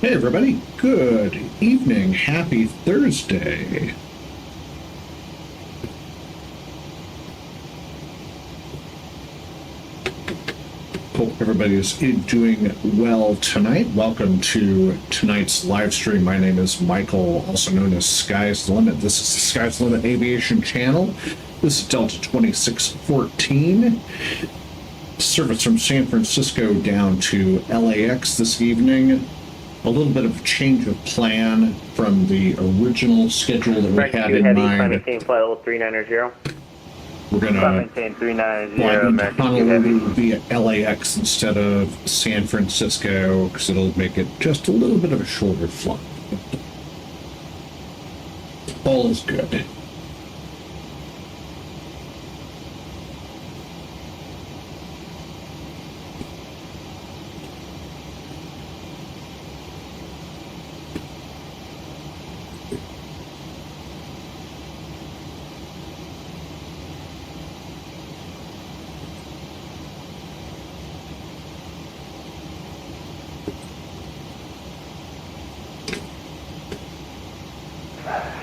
Hey everybody, good evening, happy Thursday. Hope everybody is doing well tonight. Welcome to tonight's live stream. My name is Michael, also known as Sky's the Limit. This is the Sky's the Limit Aviation channel. This is DAL2614. Service from San Francisco down to LAX this evening. A little bit of change of plan from the original schedule that we had in mind. Maintain flight level 390. We're going to maintain 390. fly into Honolulu via LAX instead of San Francisco because it'll make it just a little bit of a shorter flight. All is good.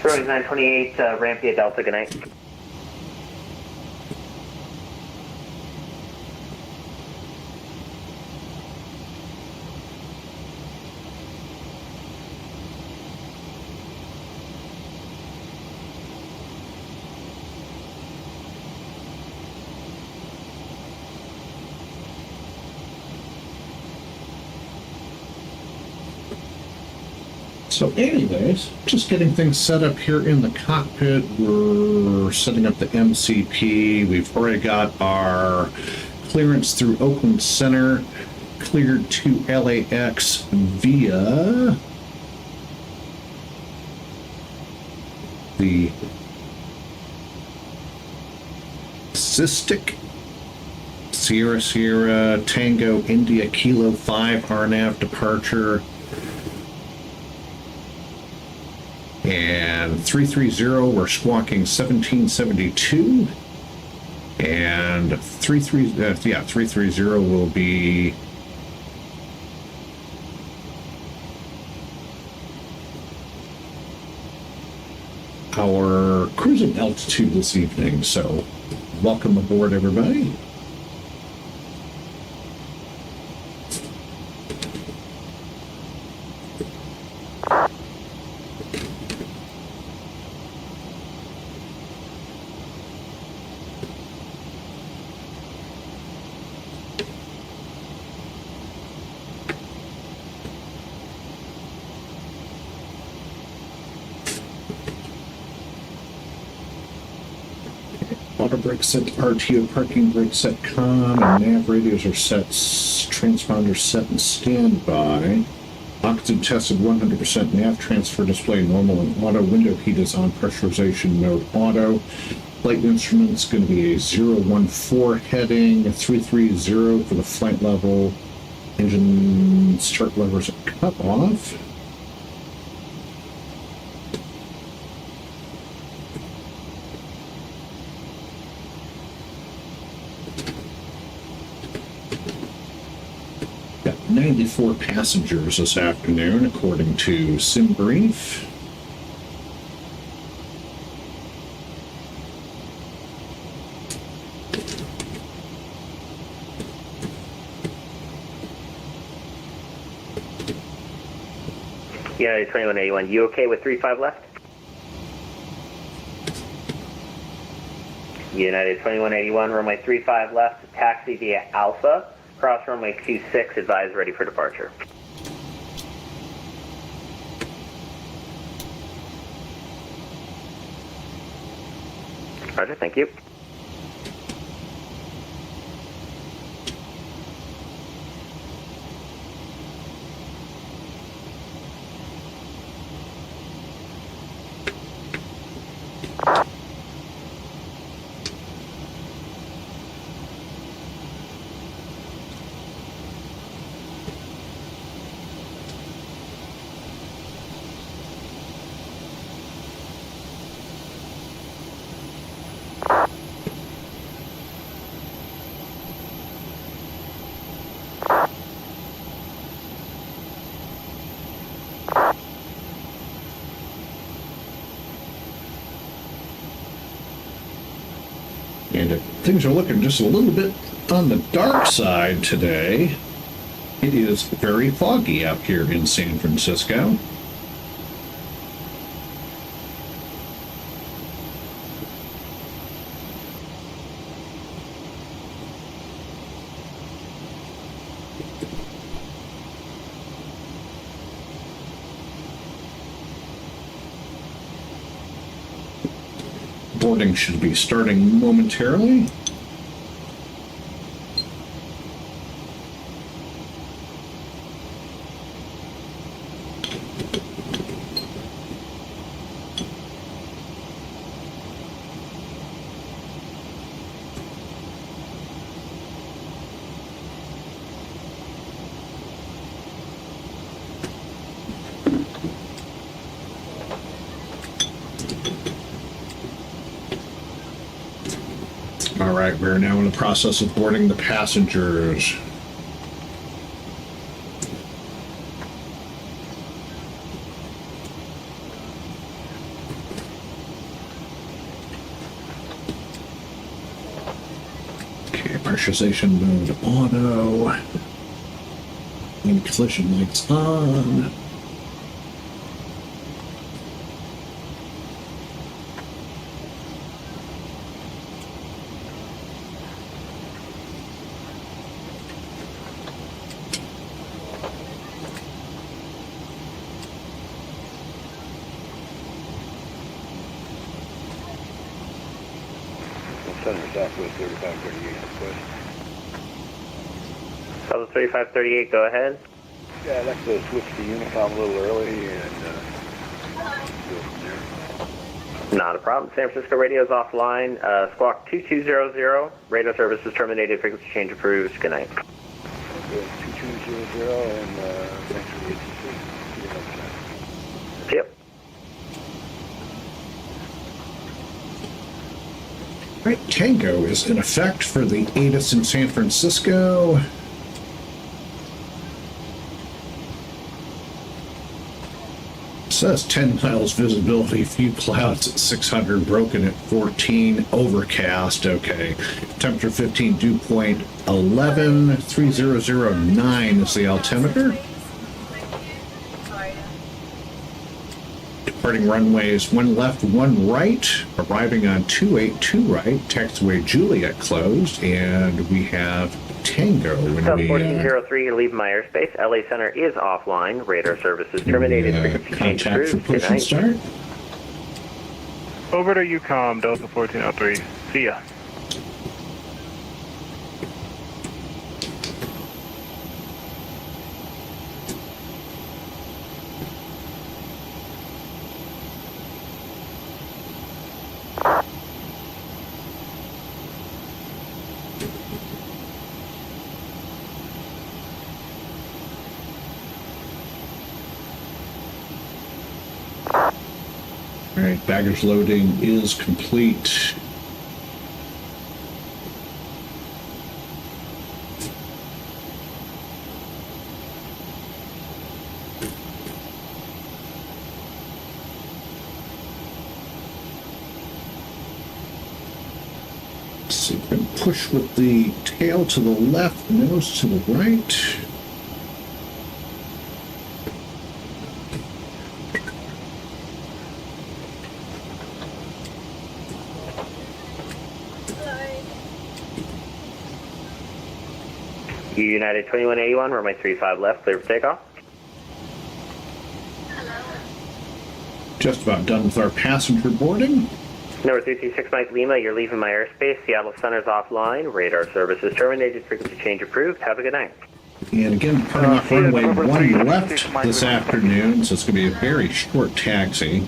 Shorty 928, ramp via Delta, good night. So anyways, just getting things set up here in the cockpit. We're setting up the MCP. We've already got our clearance through Oakland Center, cleared to LAX via the Saitek Sierra Sierra Tango India Kilo 5 RNAV departure. And 330, we're squawking 1772. And 330 will be our cruising altitude this evening. So welcome aboard, everybody. Auto brake set, RTO parking brake set, com, and nav radios are set, transponders set and standby. Oxygen tested 100%, nav transfer display normal and auto, window heat is on, pressurization mode auto. Flight instruments going to be a 014 heading, 330 for the flight level. Engine start levers are cut off. Got 94 passengers this afternoon, according to SimBrief. United 2181, you okay with 35 left? United 2181, runway 35 left, taxi via Alpha, cross runway 26, advise ready for departure. Roger, thank you. things are looking just a little bit on the dark side today. It is very foggy out here in San Francisco. Boarding should be starting momentarily. All right, we're now in the process of boarding the passengers. Okay, pressurization mode auto. And collision lights on. Center Southwest 3538 request. Southwest 3538, go ahead. Yeah, I'd like to switch to Unicom a little early and go from there. Not a problem. San Francisco radio is offline. Squawk 2200. Radio service is terminated. Frequency change approved. Good night. Good. 2200 and thanks for the ATC. See you next time. Yep. Right, Tango is in effect for the ATIS in San Francisco. It says 10 miles visibility, few clouds at 600, broken at 14, overcast, okay. Temperature 15, dew point 11, 3009 is the altimeter. Departing runways 1 left, 1 right, arriving on 282 right, taxiway Juliet closed, and we have Tango. South 1403, you're leaving my airspace. LA Center is offline. Radar service is terminated. Frequency change Contact for approved. Good push and night. start. Over to UCOM, Delta 1403. See ya. All right, baggage loading is complete. Let's see, we can push with the tail to the left, nose to the right. United 2181, runway 35 left, clear for takeoff. Just about done with our passenger boarding. Number 336 Mike Lima, you're leaving my airspace. Seattle Center's offline. Radar service is terminated. Frequency change approved. Have a good night. And again, departing off runway 1 left this afternoon, so it's going to be a very short taxi.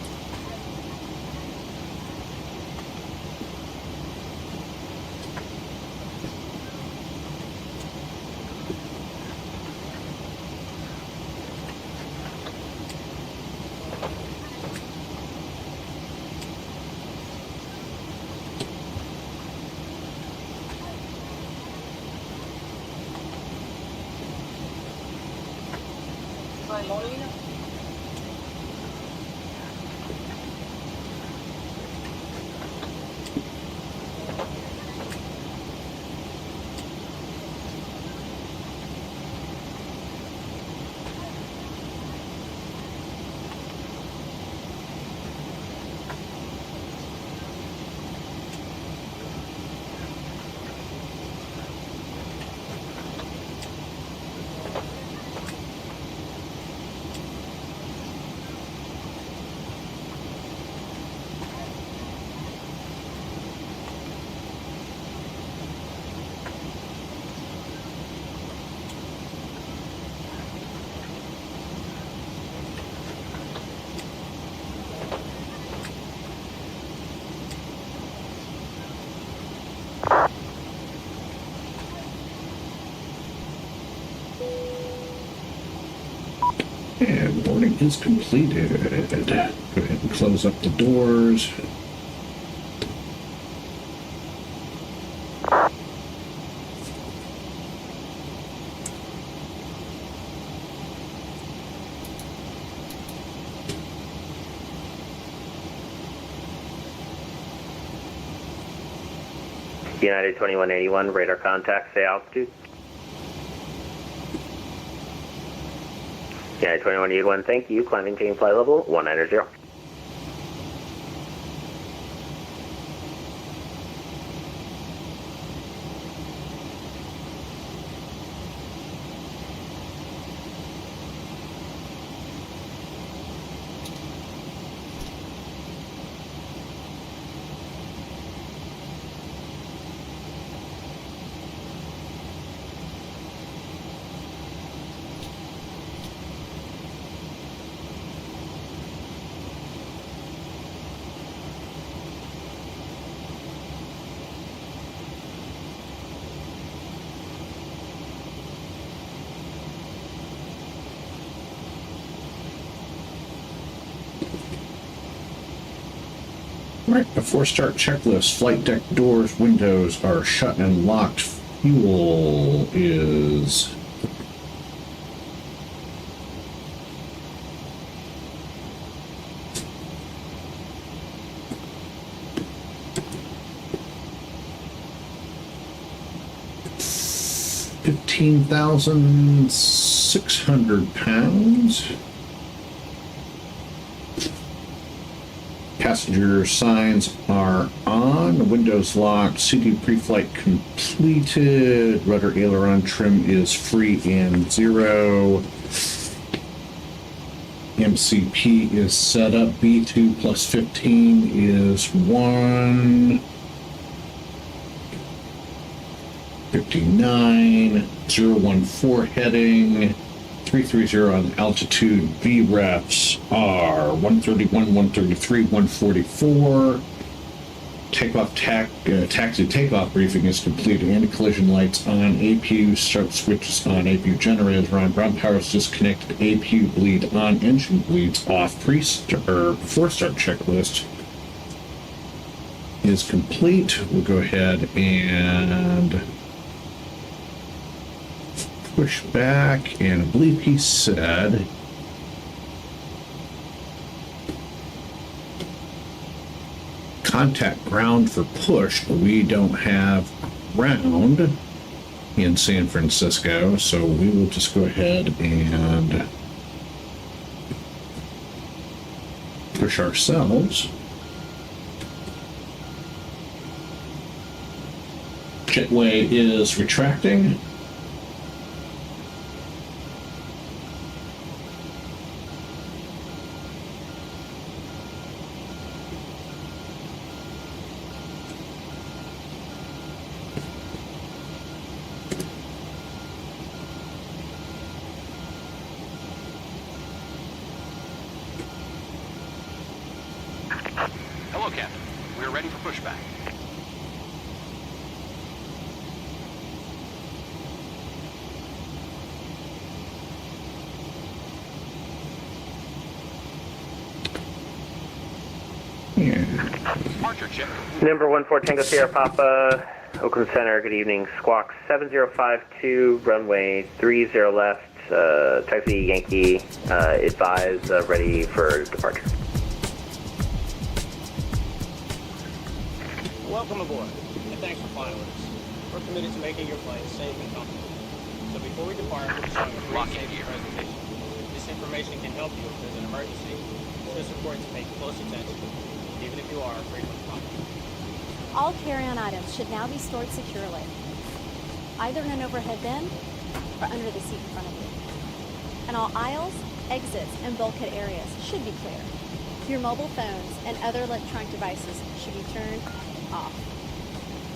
And boarding is completed. Go ahead and close up the doors. United 2181, radar contact, say altitude. United 2181, thank you. Climbing team flight level 190. Right, before start checklist, flight deck doors, windows are shut and locked. Fuel is £15,600. Passenger signs are on, windows locked, CD pre-flight completed, rudder aileron trim is free and 0. MCP is set up, B2 plus 15 is 1. 59, 014 heading. 330 on altitude. VREFs are 131, 133, 144. Takeoff taxi takeoff briefing is complete. Anti-collision lights on. APU start switches on. APU generators are on. Ground power is disconnected. APU bleed on. Engine bleeds off. Before start checklist is complete. We'll go ahead and push back, and I believe he said contact ground for push, but we don't have ground in San Francisco, so we will just go ahead and push ourselves. Jetway is retracting. Hello, Captain. We are ready for pushback. Departure check. Number 14 Tango Sierra Papa, Oakland Center, good evening. Squawk 7052, runway 30 left, taxi Yankee, advise ready for departure. Welcome aboard, and thanks for flying with us. We're committed to making your flight safe and comfortable. So before we depart, we're showing a brief safety presentation. This information can help you if there's an emergency. It's just important to pay close attention, even if you are a frequent flyer. All carry-on items should now be stored securely, either in an overhead bin or under the seat in front of you. And all aisles, exits, and bulkhead areas should be clear. Your mobile phones and other electronic devices should be turned off.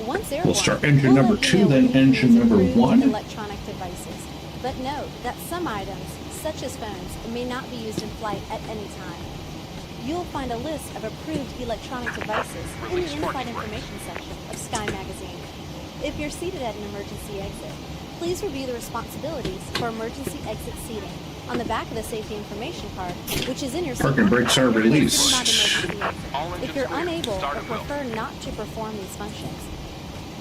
Once airborne, We'll start engine number 2, then engine number 1. Electronic devices. But note that some items, such as phones, may not be used in flight at any time. You'll find a list of approved electronic devices in the in-flight information section of Sky Magazine. If you're seated at an emergency exit, Please review the responsibilities for emergency exit seating on the back of the safety information card, which is in your Parking seat brakes are pocket. released. Non-emergency exit. All If engines you're clear. unable Start or at will. prefer not to perform these functions,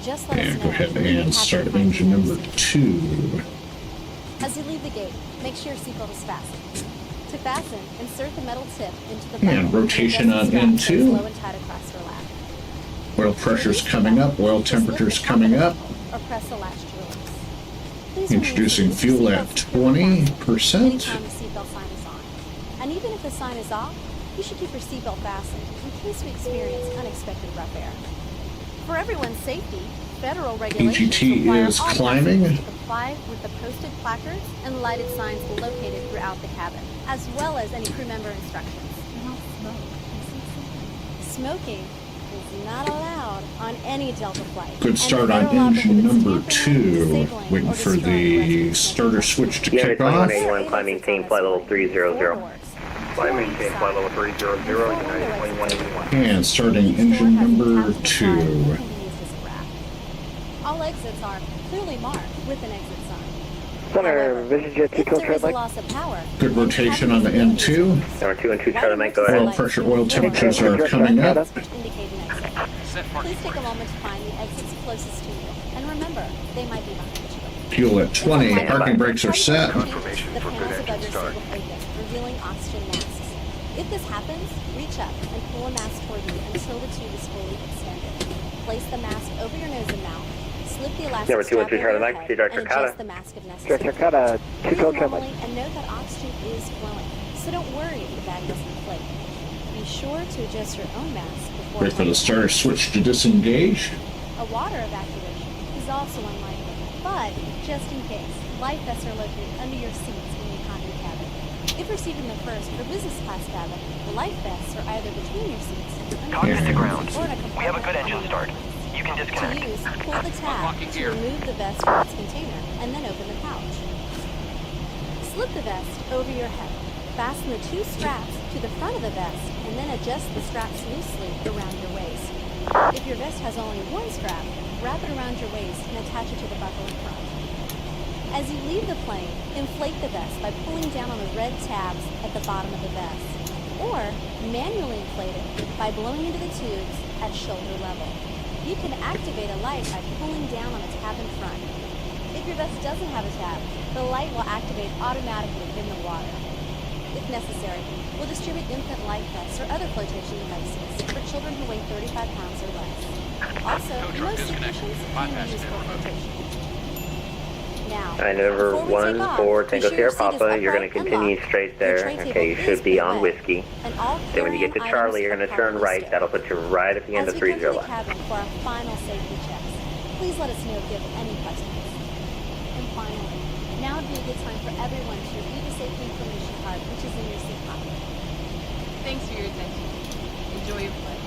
just let us And know. go ahead We can and have start you find engine you number next. 2. As you leave the gate, make sure your seatbelt is fastened. To fasten, insert the metal tip into the And button rotation adjust the on strap so N2. it's low and tight across your lap. Oil pressure's coming up, oil Just lift the temperature's top coming of the up. handle Or press the latch to release. Please Introducing remain seated with fuel your at seatbelt securely fastened 20%. anytime the seatbelt sign is on. And even if the sign is off, you should keep your seatbelt fastened in case we experience unexpected rough air. For everyone's safety, federal regulations EGT require is all climbing. passengers to comply with the posted placards and lighted signs located throughout the cabin, as well as any crew member instructions. Smoking is not allowed on any Delta flight. Good and start on federal law engine prohibits number tampering, 2. disabling, Waiting or for destroying the residents' starter switch to Yeah, kick off. 2181, climb maintain flight level 300. Climb maintain flight level 300, United 2181. And starting engine number 2. All exits are clearly marked with an exit sign. Center, However, Vision Jet if 2 there is a Traffic. loss of power, Good and rotation on the cabin N2. Number 2 and 2 Charlie Mike, go Oil ahead. pressure, oil temperatures are coming up. indicate an exit. Set parking Please take a moment to find the exits closest to you. And remember, they might be behind you. Fuel at 20. Parking brakes are set. Confirmation The for good panels above engine your start. seat will open, revealing oxygen masks. If this happens, reach up and pull a mask toward you until the tube is fully extended. Place the mask over your nose and mouth. Slip the elastic Number 2 and 2 strap over Charlie your Mike, head see Director and Kata. adjust the mask if necessary. Director Kata, 2 Breathe Traffic. normally and note that oxygen is flowing, so don't worry if the bag doesn't inflate. Be sure to adjust your own mask before Wait for the starter switch to disengage. a water evacuation is also unlikely, but just in case, life vests are located under your seats in the economy cabin. If received in the first or business class cabin, the life vests are either between your seats, under Cockpit your to seats, ground. or in a We have a good compartment engine under start. your seats. You can To disconnect. use, pull the tab Unlocking to gear. remove the vest from its container, and then open the pouch. Slip the vest over your head. Fasten the 2 straps to the front of the vest, and then adjust the straps loosely around your waist. If your vest has only 1 strap, wrap it around your waist and attach it to the buckle in front. As you leave the plane, inflate the vest by pulling down on the red tabs at the bottom of the vest, or manually inflate it by blowing into the tubes at shoulder level. You can activate a light by pulling down on the tab in front. If your vest doesn't have a tab, the light will activate automatically in the water. If necessary, we'll distribute infant life vests or other flotation devices for children who weigh 35 pounds or less. Also, Tow truck most disconnected. situations can be used for flotation. Now, Alright, number before we 1 take off, for be Tango sure your Sierra seat is Papa, you're going to upright and continue locked. straight Your there. tray table Okay, you is should be on pre-lit, whiskey. and all Then when you get to carry-on Charlie, items you're going are to turn properly right. stowed. That'll put you right at the end As of we come to 30 the left. cabin for our final safety checks, please let us know if you have any questions. And finally, now would be a good time for everyone to review the safety information card, which is in your seat pocket. Thanks for your attention. Enjoy your flight.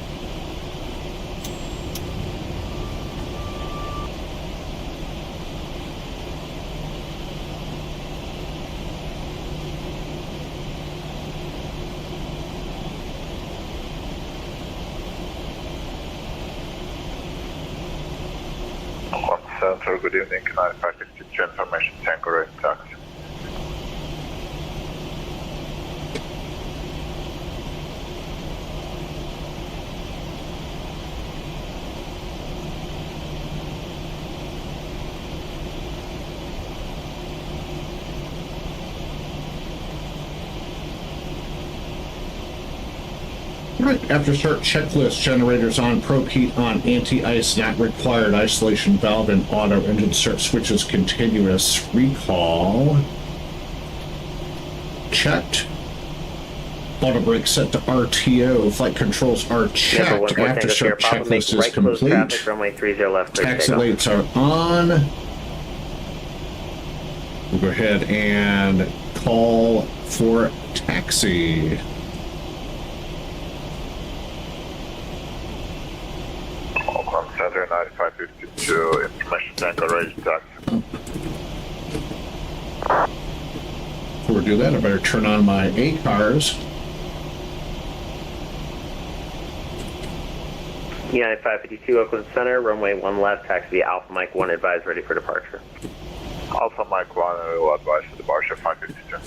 Central, good evening. 9552 information, Tango Red Taxi. Right, after start checklist, generators on, probe heat on, anti-ice not required, isolation valve and auto engine start switches continuous, recall checked, auto brake set to RTO, flight controls are Number 1 checked, for after Tango Sierra start Papa, make checklist is right close complete, traffic, runway 30 left, clear taxi takeoff. lights are on. We'll go ahead and call for taxi. Oakland Center, 9552, information, Tango Red Taxi. Before we do that, I better turn on my ACARs. United 552 Oakland Center, runway 1 left, taxi Alpha Mike 1 advised, ready for departure. Alpha Mike 1, I will advise for the Barsha 552.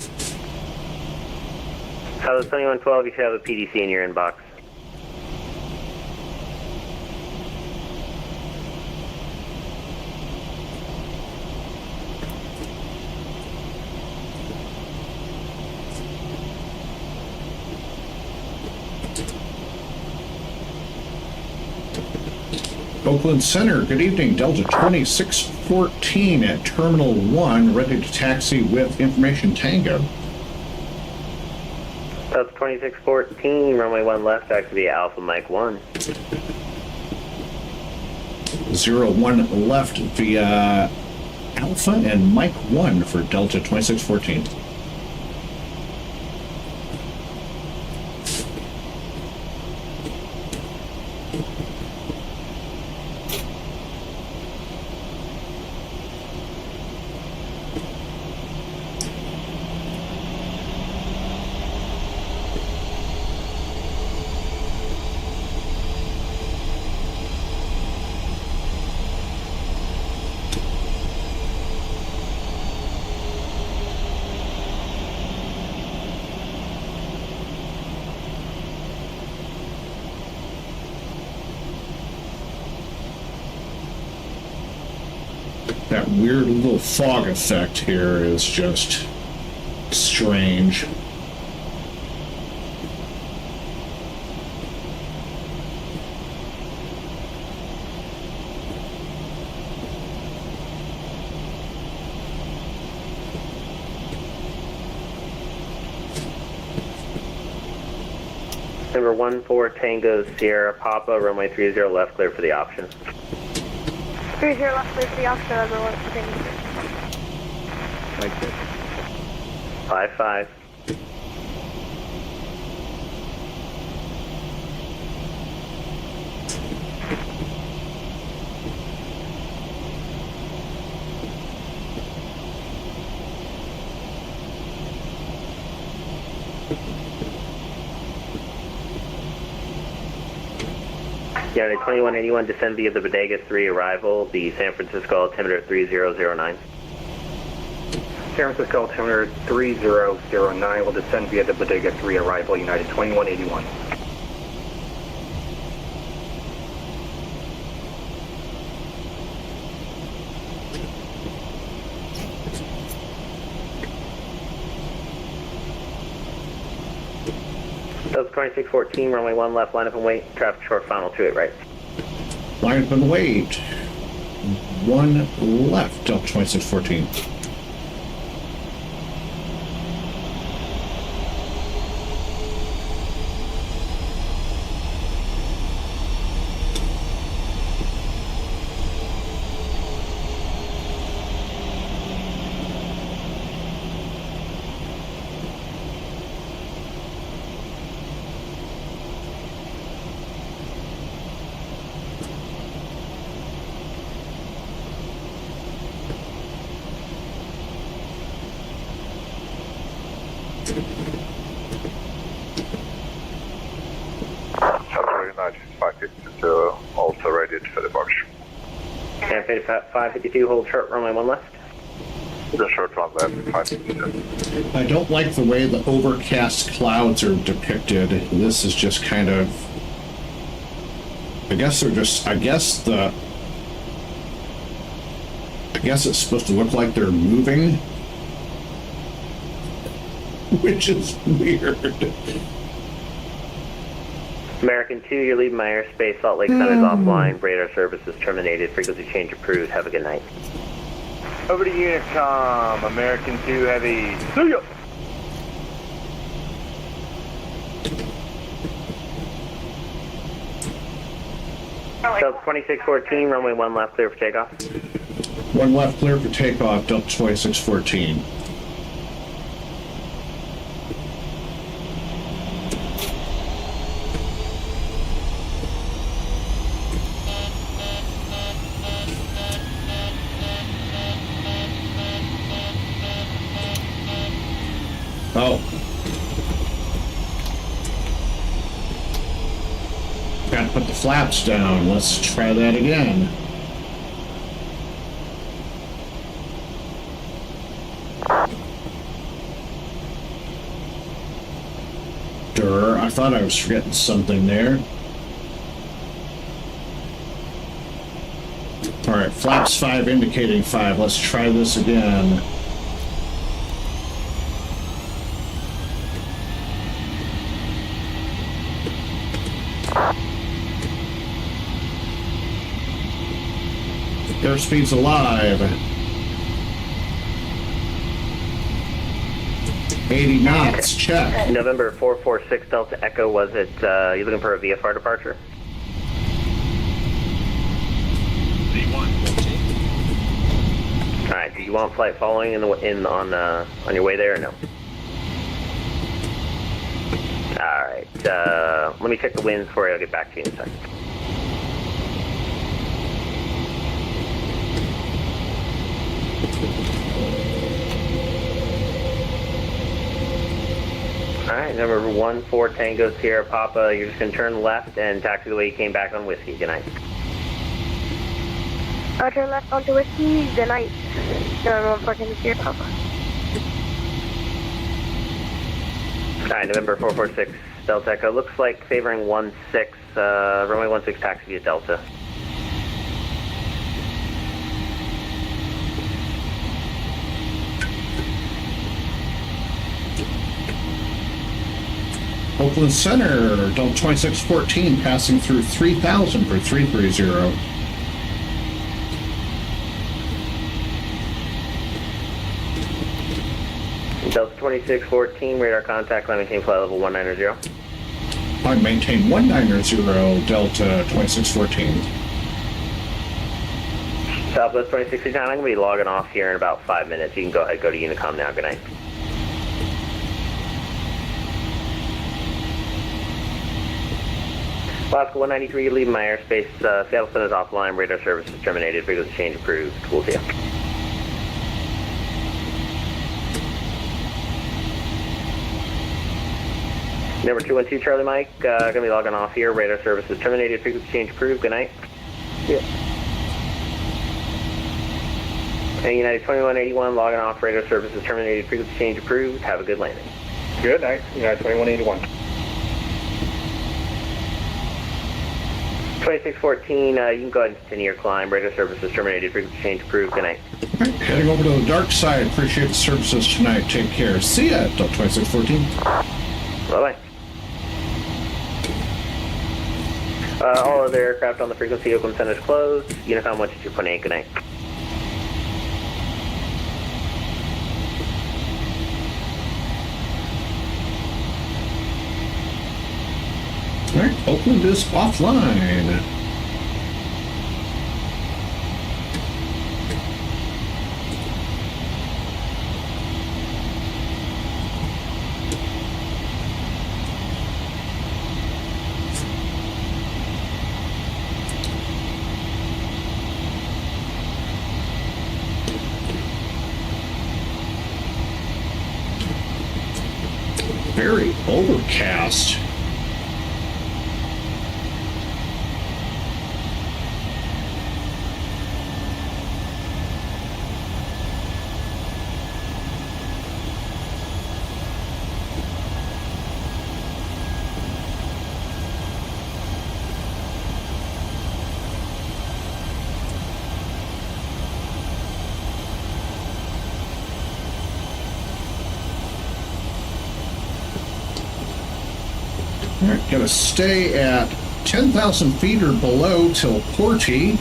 Southwest 2112, you should have a PDC in your inbox. Oakland Center, good evening. Delta 2614 at Terminal 1, ready to taxi with information Tango. Delta 2614, runway 1 left, taxi via Alpha Mike 1. 01 left via Alpha and Mike 1 for Delta 2614. That weird little fog effect here is just strange. Number 14 Tango Sierra Papa, runway 30 left, clear for the option. 30 left, clear for the option, everyone. Like this. 55. Unit 2181, descend via the Bodega 3 arrival, the San Francisco altimeter 3009. San Francisco altimeter 3009 will descend via the Bodega 3 arrival, United 2181. Delta 2614, runway 1 left, line up and wait, traffic short final 28 right. Line up and wait. 1 left, Delta 2614. Shuttle United 552, also ready for the Barsha. San Francisco 552, hold short, runway 1 left. The short one left, 552. I don't like the way the overcast clouds are depicted. This is just kind of... I guess it's supposed to look like they're moving. Which is weird. American 2, you're leaving my airspace. Salt Lake Center is offline. Radar service is terminated. Frequency change approved. Have a good night. Over to Unicom, American 2 Heavy. See ya! Delta 2614, runway 1 left, clear for takeoff. 1 left, clear for takeoff, Delta 2614. Oh. Gotta put the flaps down. Let's try that again. Rudder. I thought I was forgetting something there. All right, flaps 5 indicating 5. Let's try this again. Airspeed's alive. 80 knots, check. November 446 Delta Echo, was it, you looking for a VFR departure? Alright, do you want flight following on your way there or no? Alright, let me check the winds for you, I'll get back to you in a second. Alright, number 14 Tango Sierra Papa, you're just going to turn left and taxi the way you came back on Whiskey. Good night. Turn left onto Whiskey, good night. Number 14 Sierra Papa. Alright, November 446 Delta Echo, looks like favoring 16, runway 16 taxi via Delta. Oakland Center, DAL2614 passing through 3000 for 330. Delta 2614, radar contact, line maintain flight level 190. I maintain 190, Delta 2614. Southwest 2669, I'm going to be logging off here in about 5 minutes. You can go ahead, go to Unicom now. Good night. Alaska 193, leaving my airspace. Seattle Center is offline. Radar service is terminated. Frequency change approved. We'll see you. Number 212, Charlie Mike. Going to be logging off here. Radar service is terminated. Frequency change approved. Good night. Yeah. And United 2181, logging off. Radar service is terminated. Frequency change approved. Have a good landing. Good night, United 2181. 2614, you can go ahead and continue your climb. Radar service is terminated. Frequency change approved. Good night. All right, heading over to the dark side. Appreciate the services tonight. Take care. See ya, DAL2614. Bye-bye. All other aircraft on the frequency, Oakland Center is closed. Unicom 122.8, good night. All right, Oakland is offline. Very overcast. All right, gotta stay at 10,000 feet or below till Porty.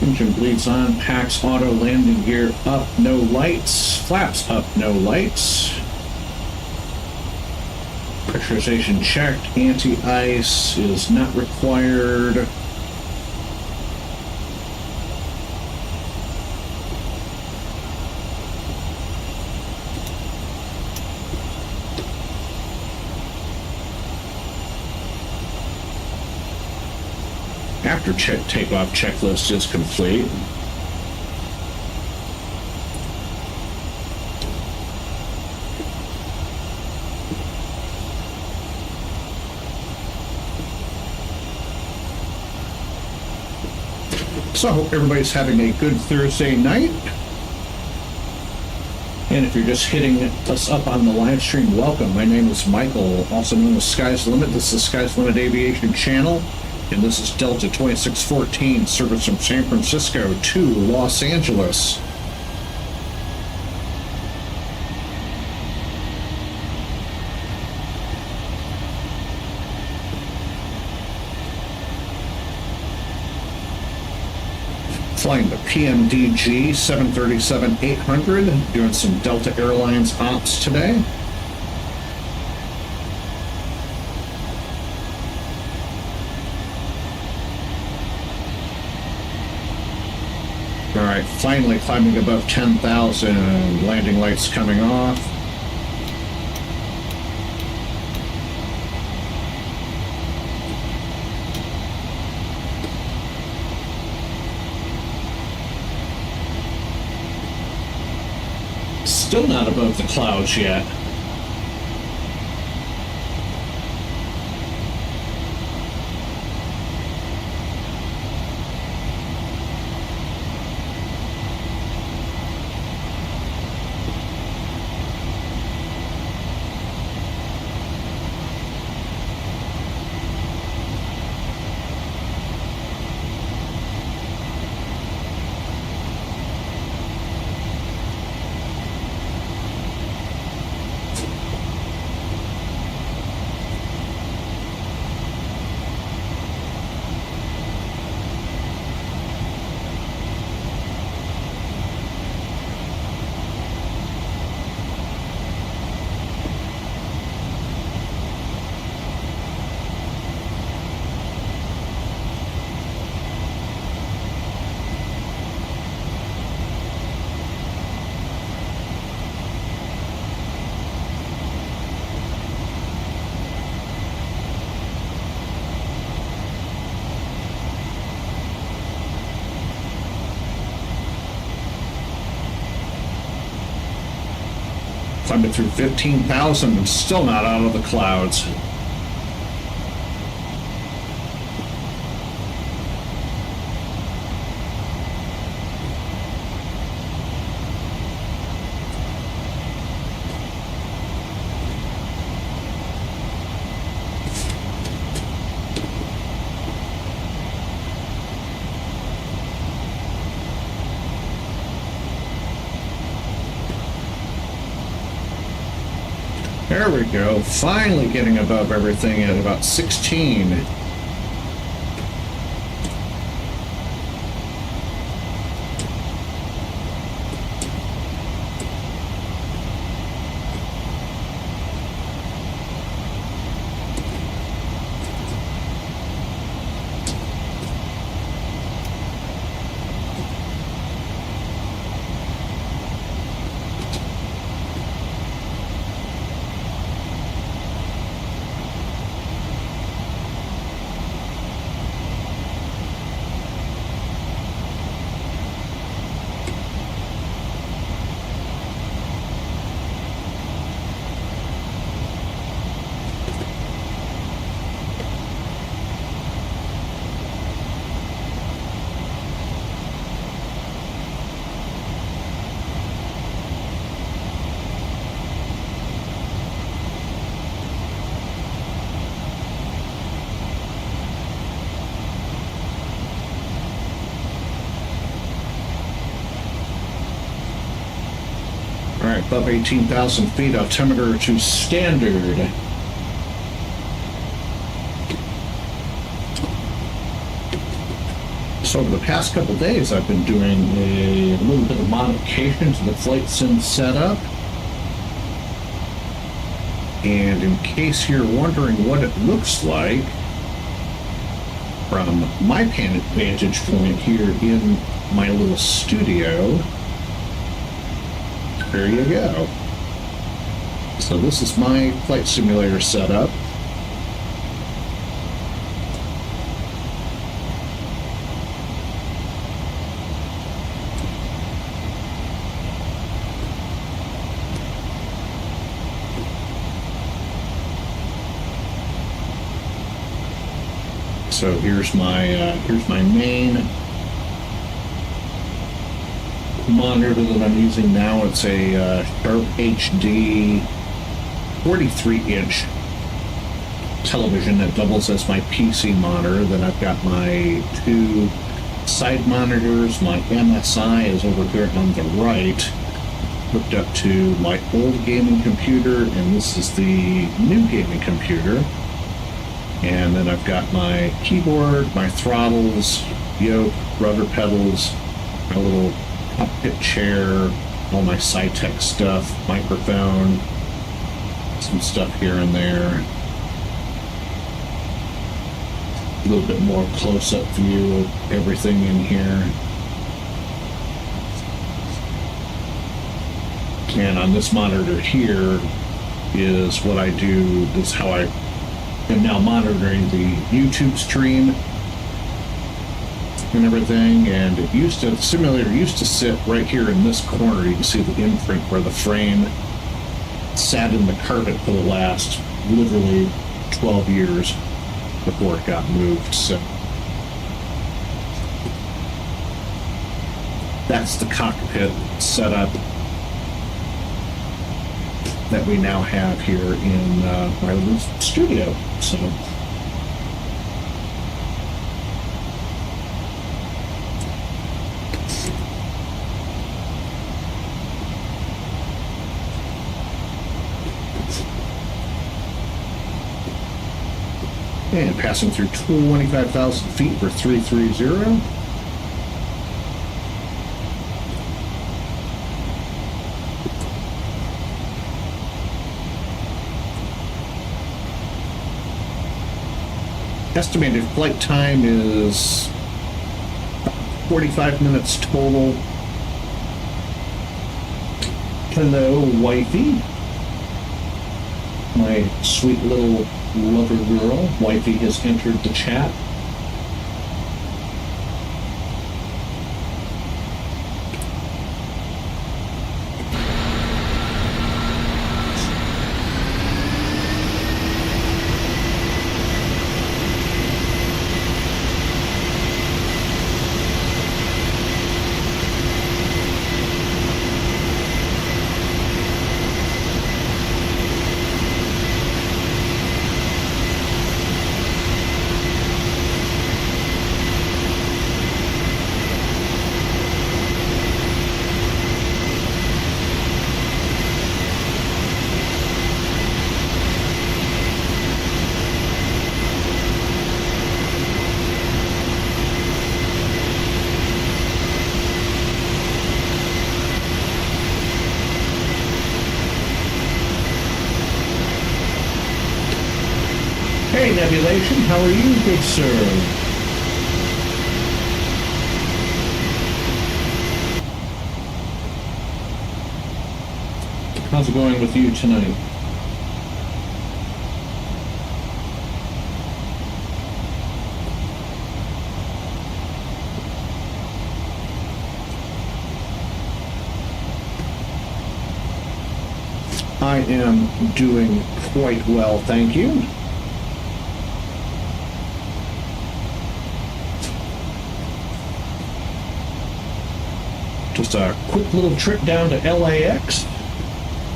Engine bleeds on, packs auto landing gear up, no lights, flaps up, no lights. Pressurization checked, anti-ice is not required. after takeoff checklist is complete. So I hope everybody's having a good Thursday night. And if you're just hitting us up on the live stream, welcome. My name is Michael, also known as Sky's the Limit. This is Sky's the Limit Aviation Channel, and this is Delta2614, service from San Francisco to Los Angeles. Flying the PMDG 737-800, doing some Delta Airlines ops today. All right, finally climbing above 10,000, landing lights coming off. Still not above the clouds yet. Climbing through 15,000 and still not out of the clouds. There we go. Finally getting above everything at about 16. All right, above 18,000 feet, altimeter to standard. So over the past couple days, I've been doing a little bit of modification to the flight sim setup. And in case you're wondering what it looks like from my vantage point here in my little studio, there you go. So this is my flight simulator setup. So here's my main monitor that I'm using now. It's a Sharp HD 43-inch television that doubles as my PC monitor. Then I've got my two side monitors. My MSI is over here on the right, hooked up to my old gaming computer, and this is the new gaming computer. And then I've got my keyboard, my throttles, yoke, rudder pedals, my little cockpit chair, all my Saitek stuff, microphone, some stuff here and there. A little bit more close-up view of everything in here. And on this monitor here is what I do, this is how I am now monitoring the YouTube stream and everything. And it used to, the simulator used to sit right here in this corner. You can see the imprint where the frame sat in the carpet for the last literally 12 years before it got moved. So that's the cockpit setup that we now have here in my little studio. So and passing through 25,000 feet for 330. Estimated flight time is 45 minutes total. Hello, wifey. My sweet little lover girl. Wifey has entered the chat. Hey, Nebulation, how are you, good sir? How's it going with you tonight? I am doing quite well, thank you. Just a quick little trip down to LAX,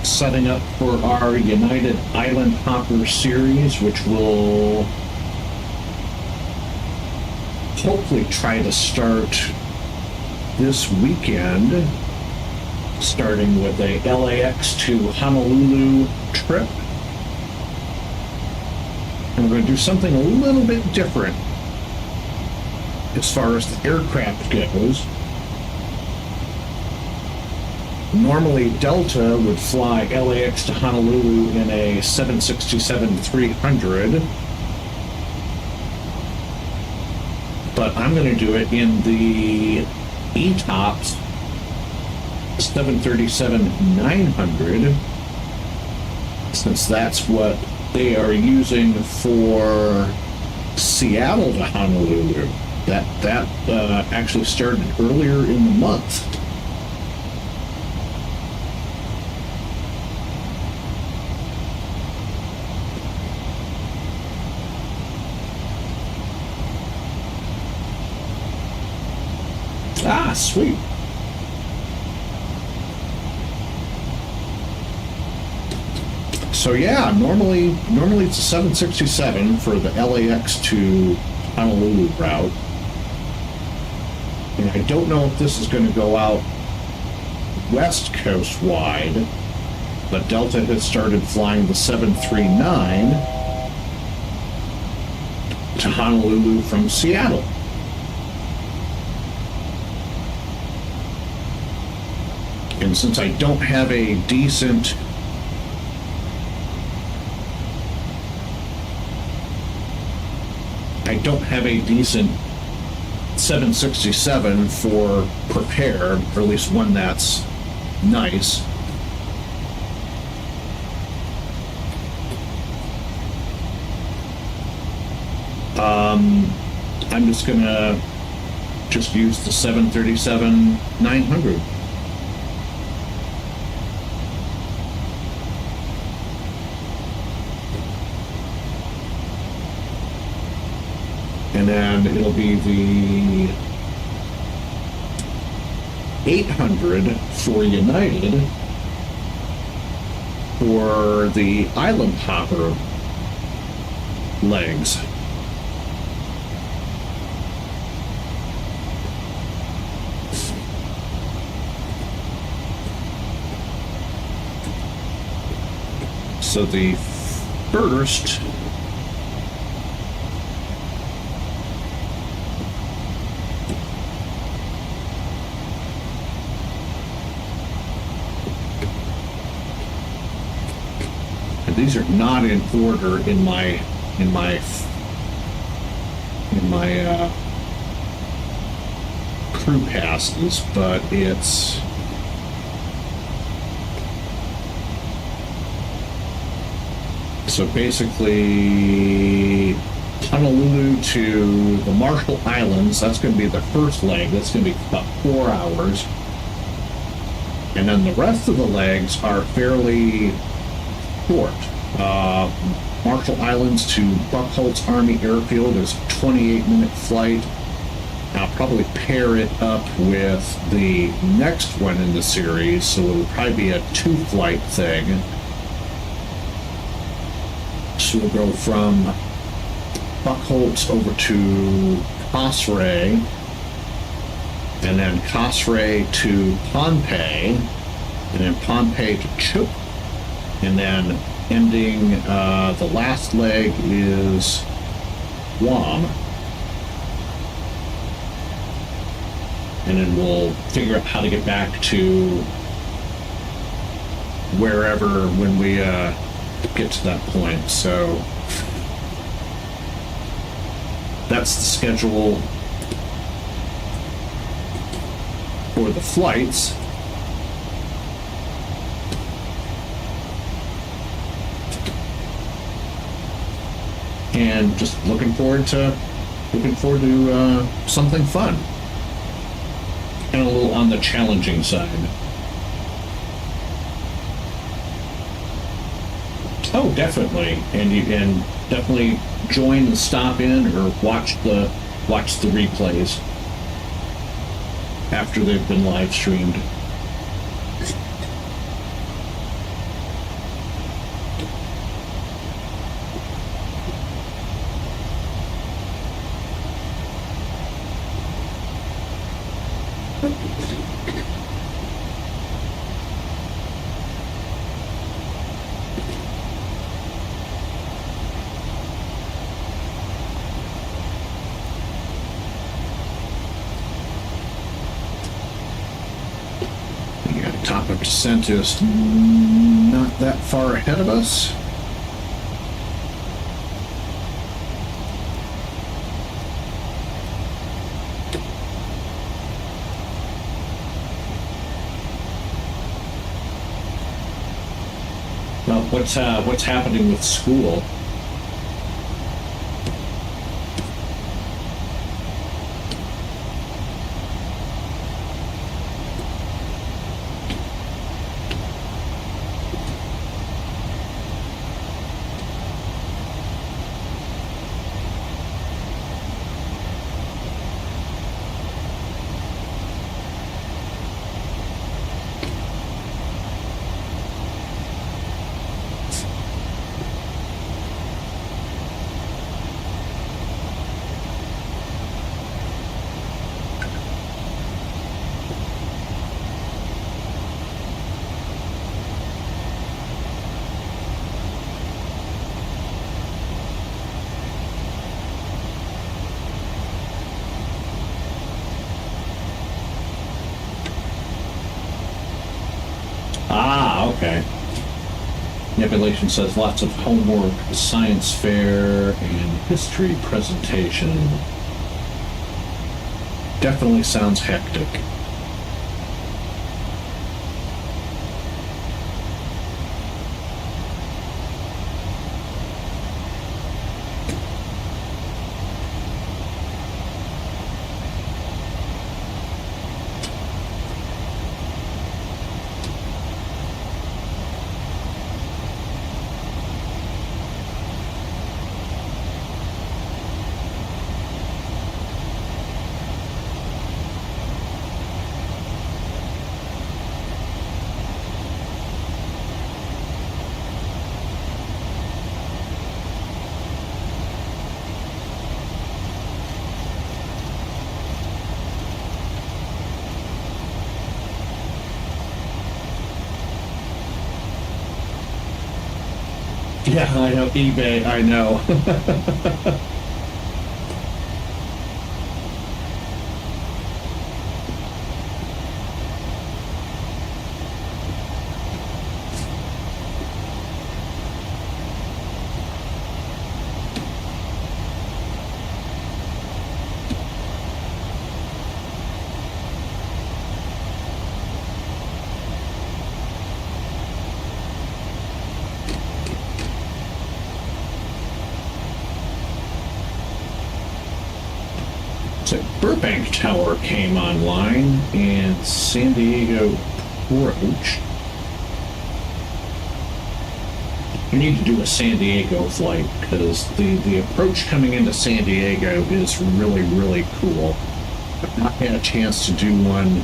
setting up for our United Island Hopper series, which will hopefully try to start this weekend, starting with a LAX to Honolulu trip. And we're going to do something a little bit different as far as the aircraft goes. Normally, Delta would fly LAX to Honolulu in a 767-300, but I'm going to do it in the ETOPS 737-900, since that's what they are using for Seattle to Honolulu. That actually started earlier in the month. Ah, sweet. So yeah, normally it's a 767 for the LAX to Honolulu route. And I don't know if this is going to go out West Coast wide, but Delta has started flying the 739 to Honolulu from Seattle. And since I don't have a decent don't have a decent 767 for prepared, or at least one that's nice. I'm just gonna use the 737-900. And then it'll be the 800 for United for the island hopper legs. So the first these are not in order in my crew passes, but it's so basically Honolulu to the Marshall Islands. That's going to be the first leg. That's going to be about 4 hours, and then the rest of the legs are fairly short. Marshall Islands to Buckholz Army Airfield is a 28-minute flight. I'll probably pair it up with the next one in the series, so it'll probably be a 2-flight thing. So we'll go from Buckholz over to Cosray, and then Cosray to Pohnpei, and then Pohnpei to Chuuk. And then ending, the last leg is Guam. And then we'll figure out how to get back to wherever when we get to that point. So that's the schedule for the flights. And just looking forward to something fun and a little on the challenging side. Oh, definitely, and you can definitely join and stop in or watch the replays after they've been live streamed. Top of descent is not that far ahead of us. Well, what's happening with school? Okay. Nebulation says lots of homework, science fair, and history presentation. Definitely sounds hectic. Yeah, I know, eBay, I know. So Burbank Tower came online and San Diego approach. You need to do a San Diego flight because the approach coming into San Diego is really, really cool. I've not had a chance to do one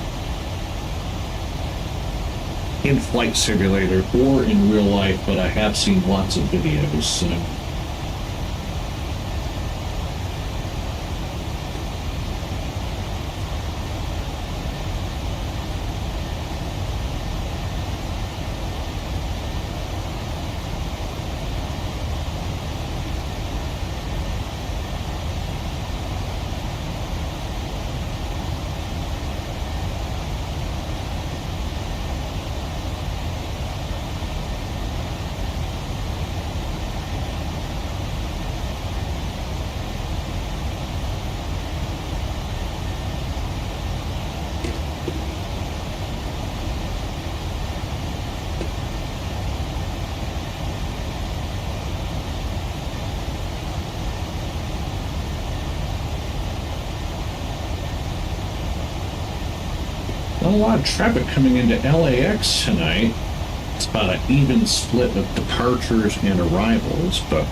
in Flight Simulator or in real life, but I have seen lots of videos. So. Not a lot of traffic coming into LAX tonight. It's about an even split of departures and arrivals, but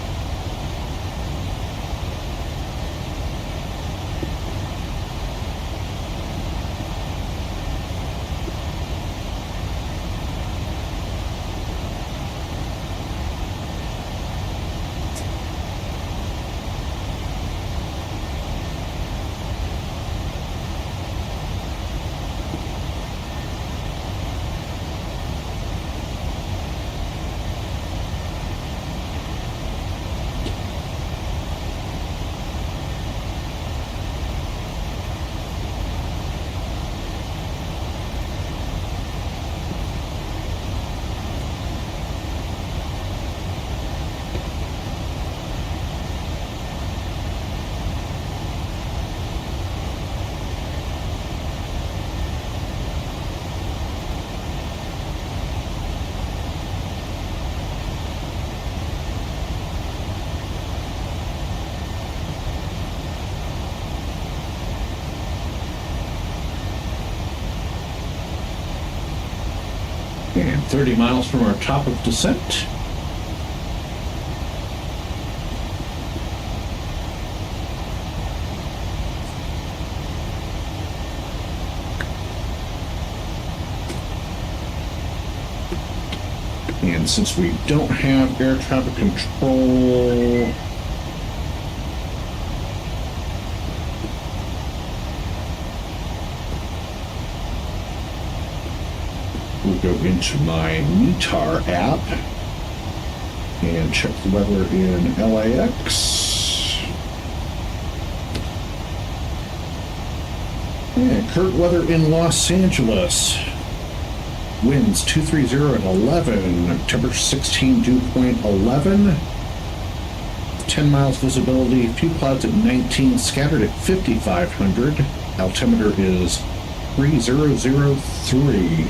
and 30 miles from our top of descent. And since we don't have air traffic control, we'll go into my METAR app and check the weather in LAX. And current weather in Los Angeles. Winds 230 at 11. Temperature 16, dew point 11. 10 miles visibility. Few clouds at 19. Scattered at 5,500. Altimeter is 3003.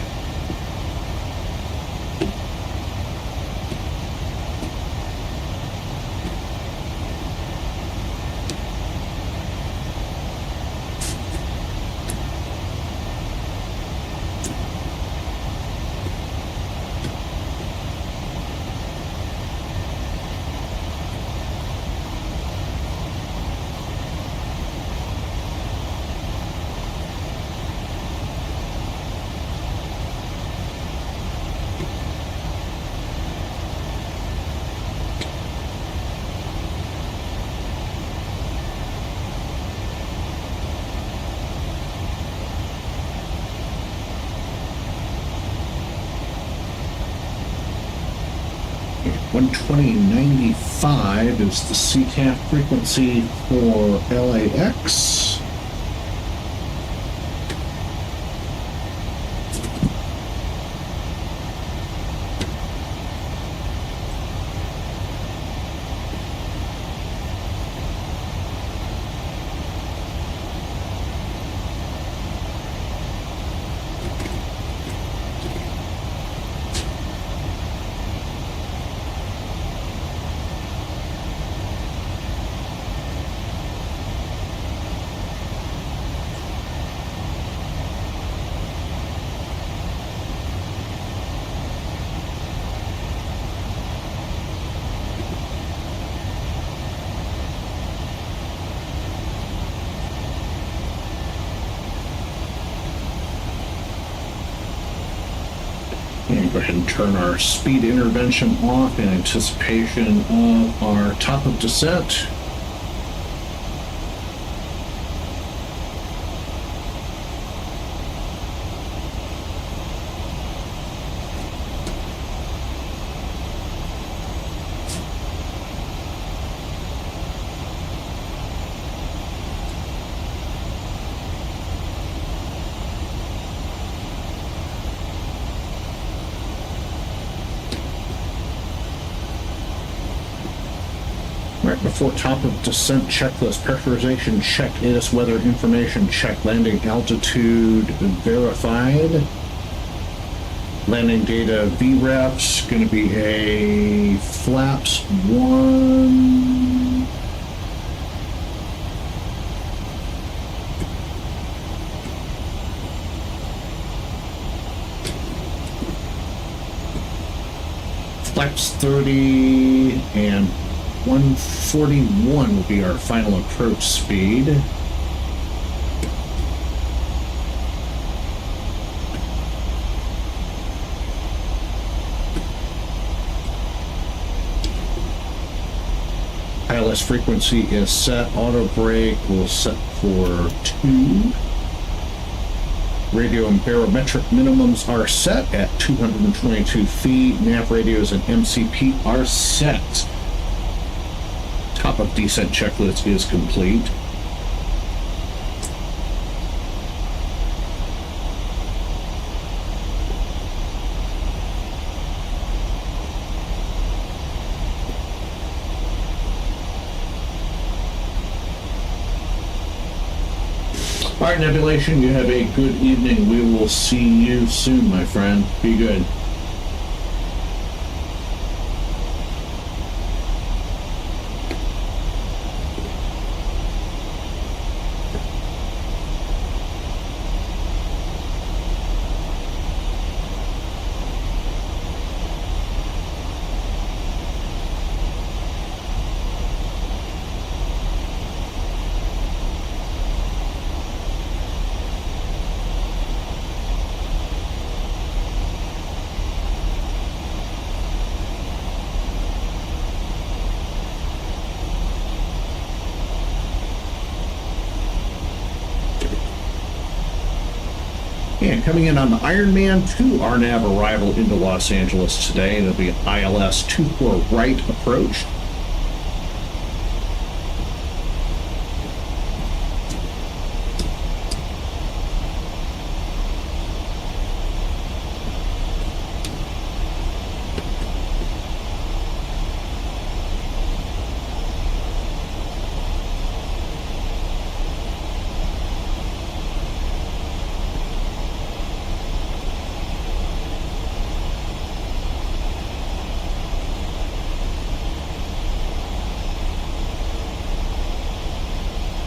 One 120.95 is the CTAF frequency for LAX. And go ahead and turn our speed intervention off in anticipation of our top of descent. Right before top of descent checklist, pressurization check, ATIS weather information check, landing altitude verified. Landing data VREFs, going to be a flaps 1. Flaps 30 and 141 will be our final approach speed. ILS frequency is set. Auto brake will set for 2. Radio and barometric minimums are set at 222 feet. Nav radios and MCP are set. Top of descent checklist is complete. All right, Nebulation, you have a good evening. We will see you soon, my friend. Be good. And coming in on the Ironman 2 RNAV arrival into Los Angeles today. There'll be an ILS 24 right approach.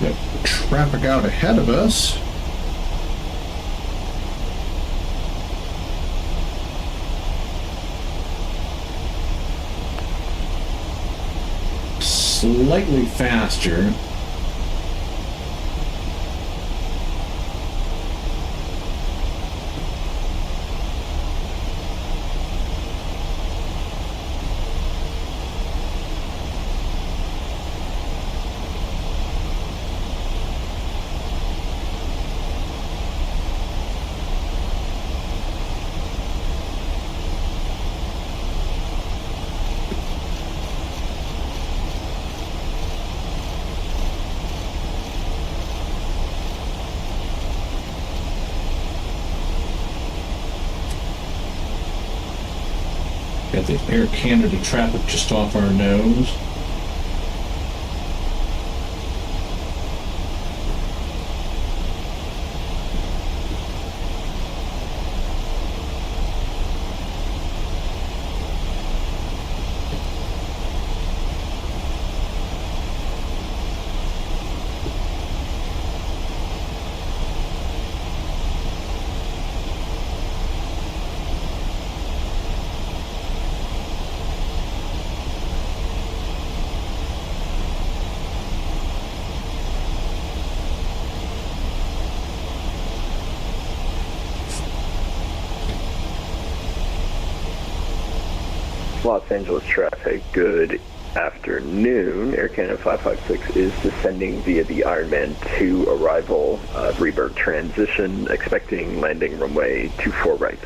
Got traffic out ahead of us. Slightly faster. Got the Air Canada traffic just off our nose. Los Angeles traffic, good afternoon. Air Canada 556 is descending via the Ironman 2 arrival, rebirth transition, expecting landing runway 24 right.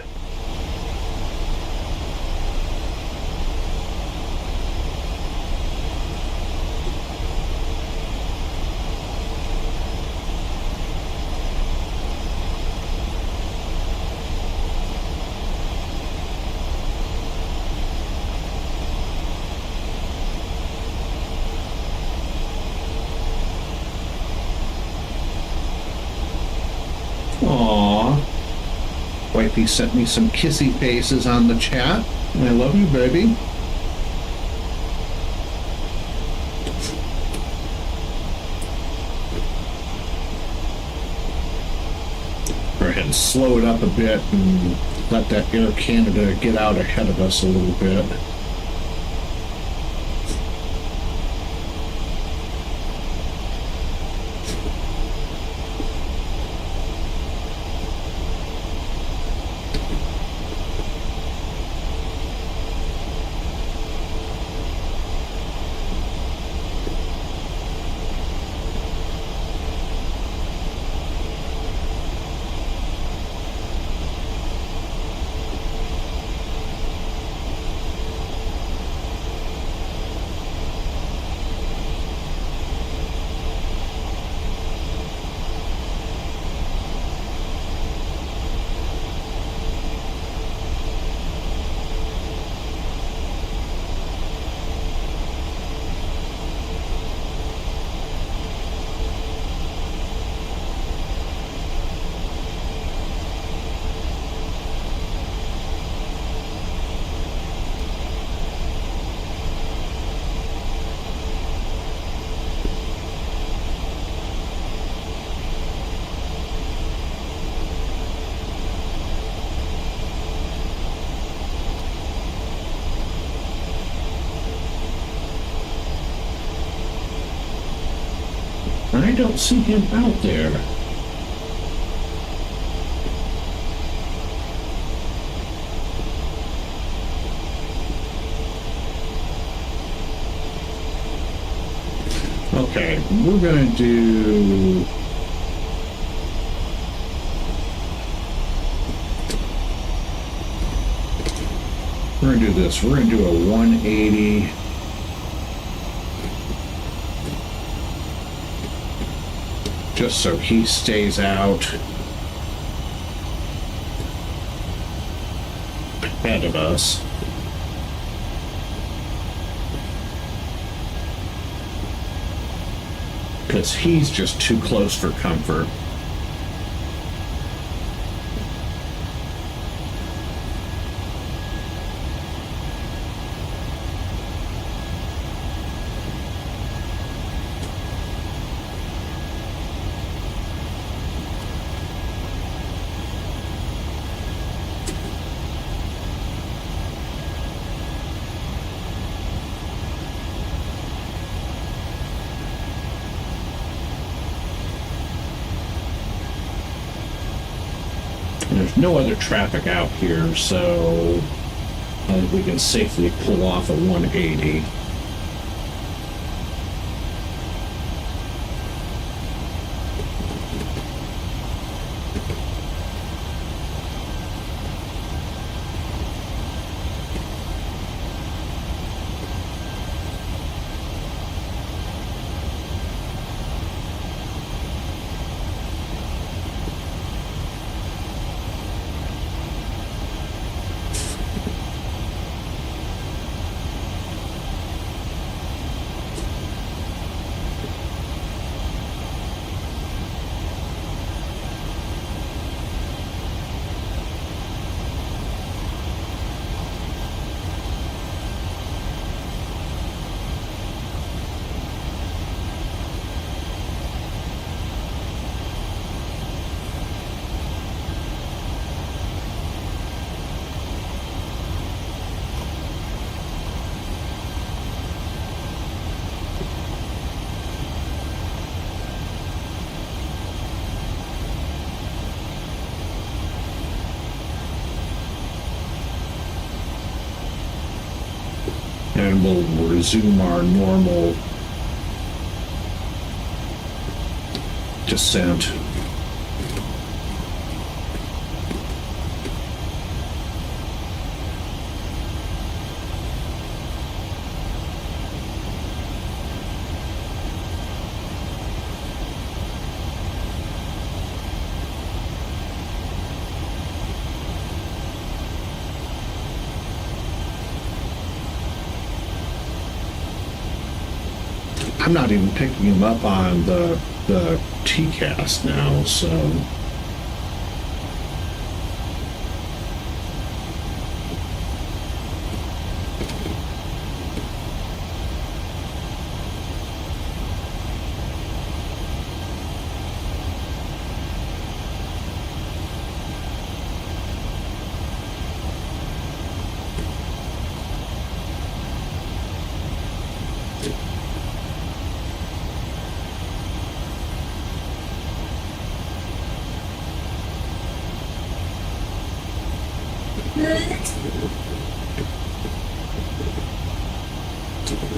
Aww. Wifey sent me some kissy faces on the chat. I love you, baby. Go ahead and slow it up a bit and let that Air Canada get out ahead of us a little bit. I don't see him out there. Okay, we're gonna do... We're gonna do this. We're gonna do a 180. Just so he stays out ahead of us. Because he's just too close for comfort. there's no other traffic out here, so I think we can safely pull off at 180. And we'll resume our normal descent. I'm not even picking him up on the TCAS now, so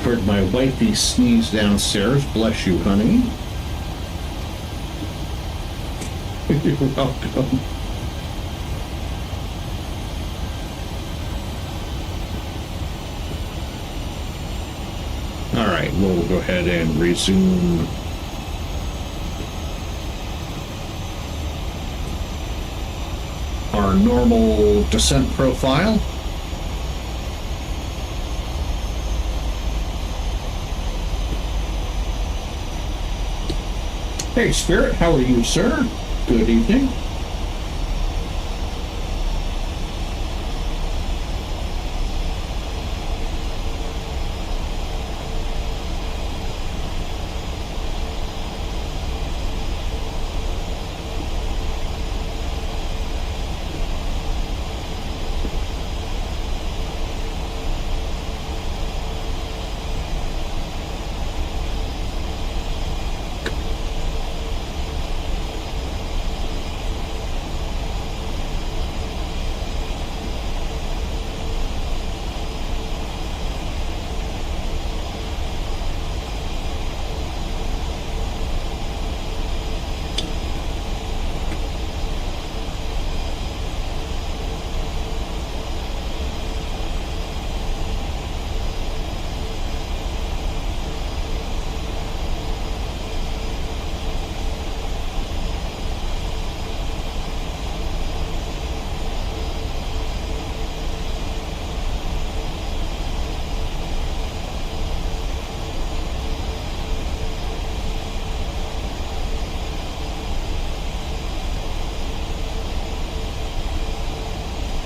heard my wifey sneeze downstairs. Bless you, honey. You're welcome. All right, we'll go ahead and resume our normal descent profile. Hey, Spirit, how are you, sir? Good evening.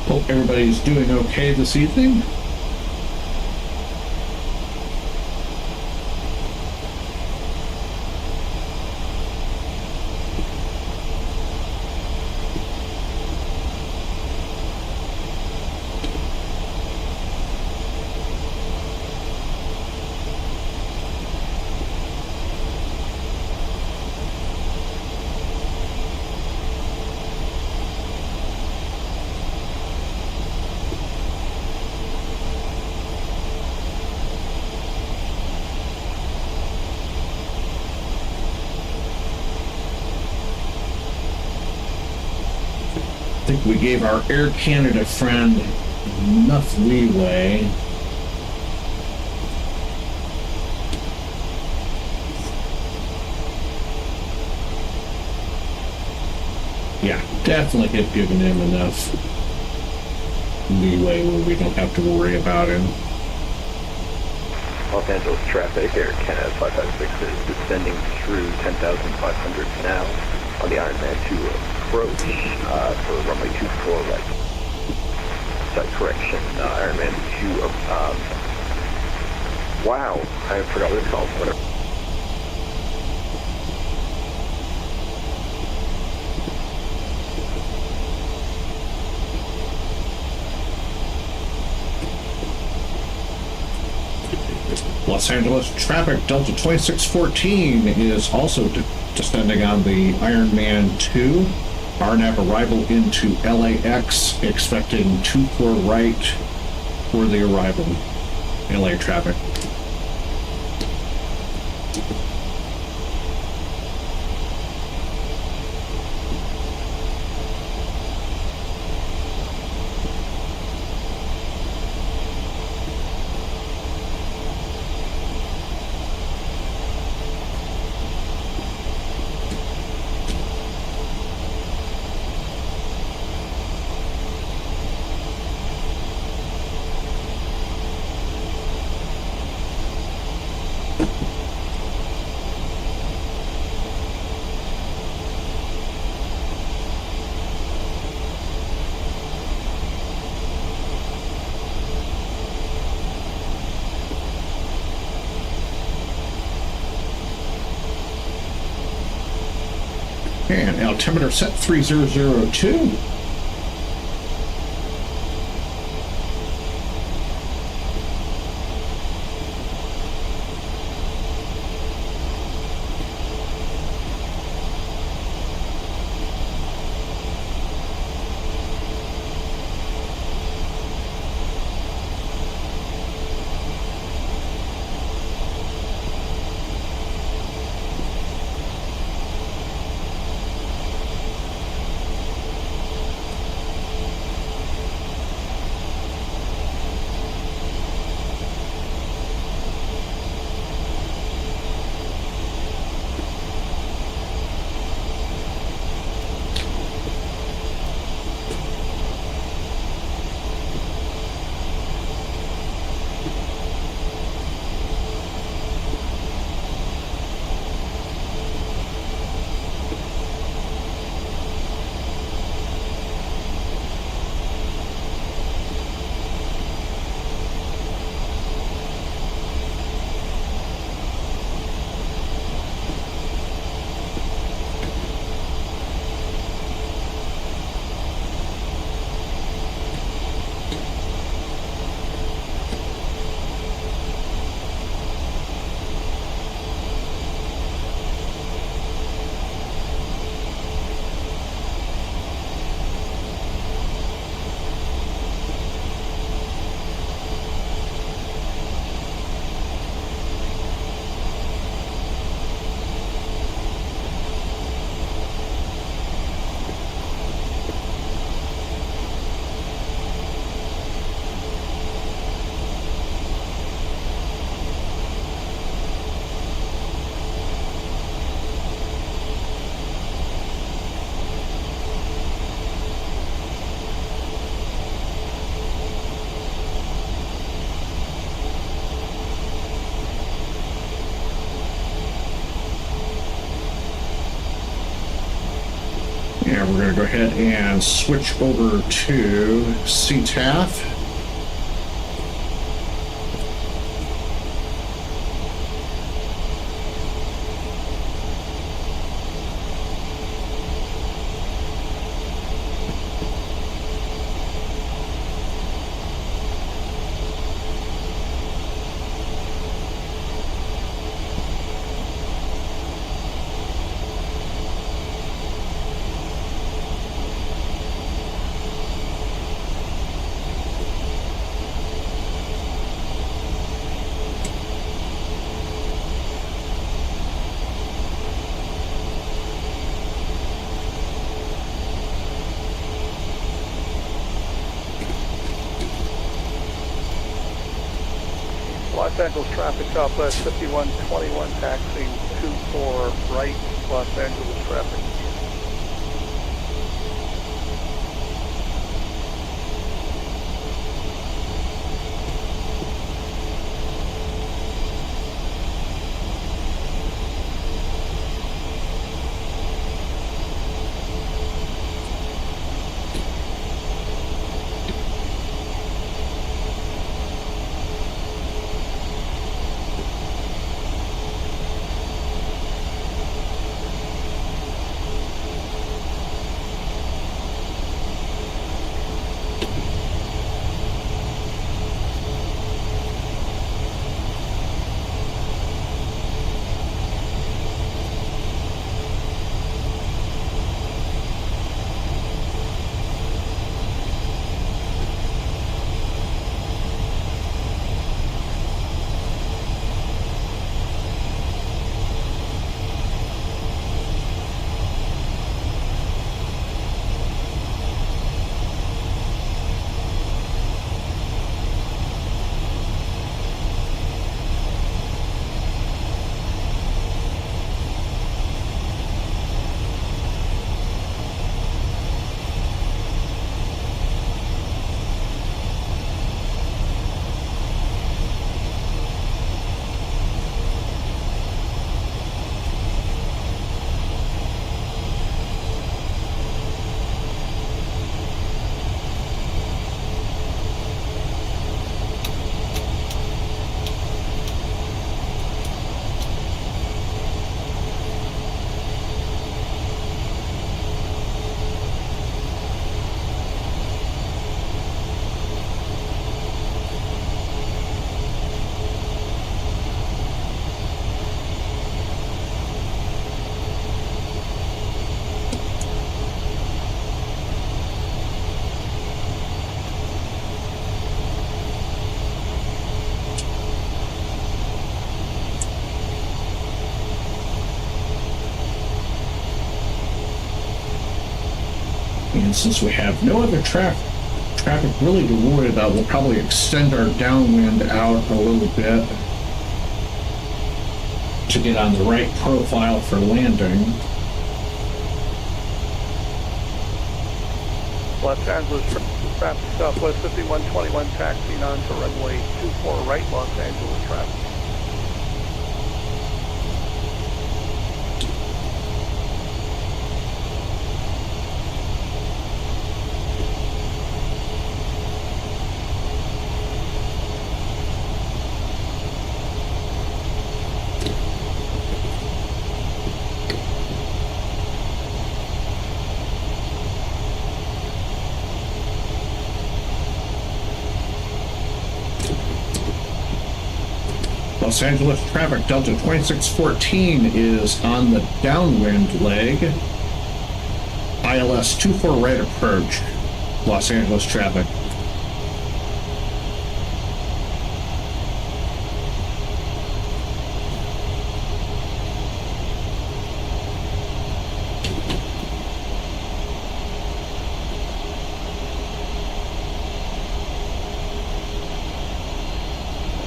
Hope everybody's doing okay this evening. think we gave our Air Canada friend enough leeway. Yeah, definitely have given him enough leeway where we don't have to worry about him. Los Angeles traffic, Air Canada 556 is descending through 10,500 now on the Ironman to approach for runway 24 right. Side correction, Ironman 2, wow, I forgot what it's called, whatever. Los Angeles traffic, Delta2614 is also descending on the Ironman 2. RNAV arrival into LAX, expecting 24 right for the arrival. LA traffic. And altimeter set 3002. And we're going to go ahead and switch over to CTAF. Los Angeles traffic, Southwest 5121, taxiing 24 right, Los Angeles traffic. And since we have no other traffic really to worry about, we'll probably extend our downwind out a little bit to get on the right profile for landing. Los Angeles traffic, Southwest 5121, taxiing on to runway 24 right, Los Angeles traffic. Los Angeles traffic, Delta 2614 is on the downwind leg. ILS 24 right approach, Los Angeles traffic.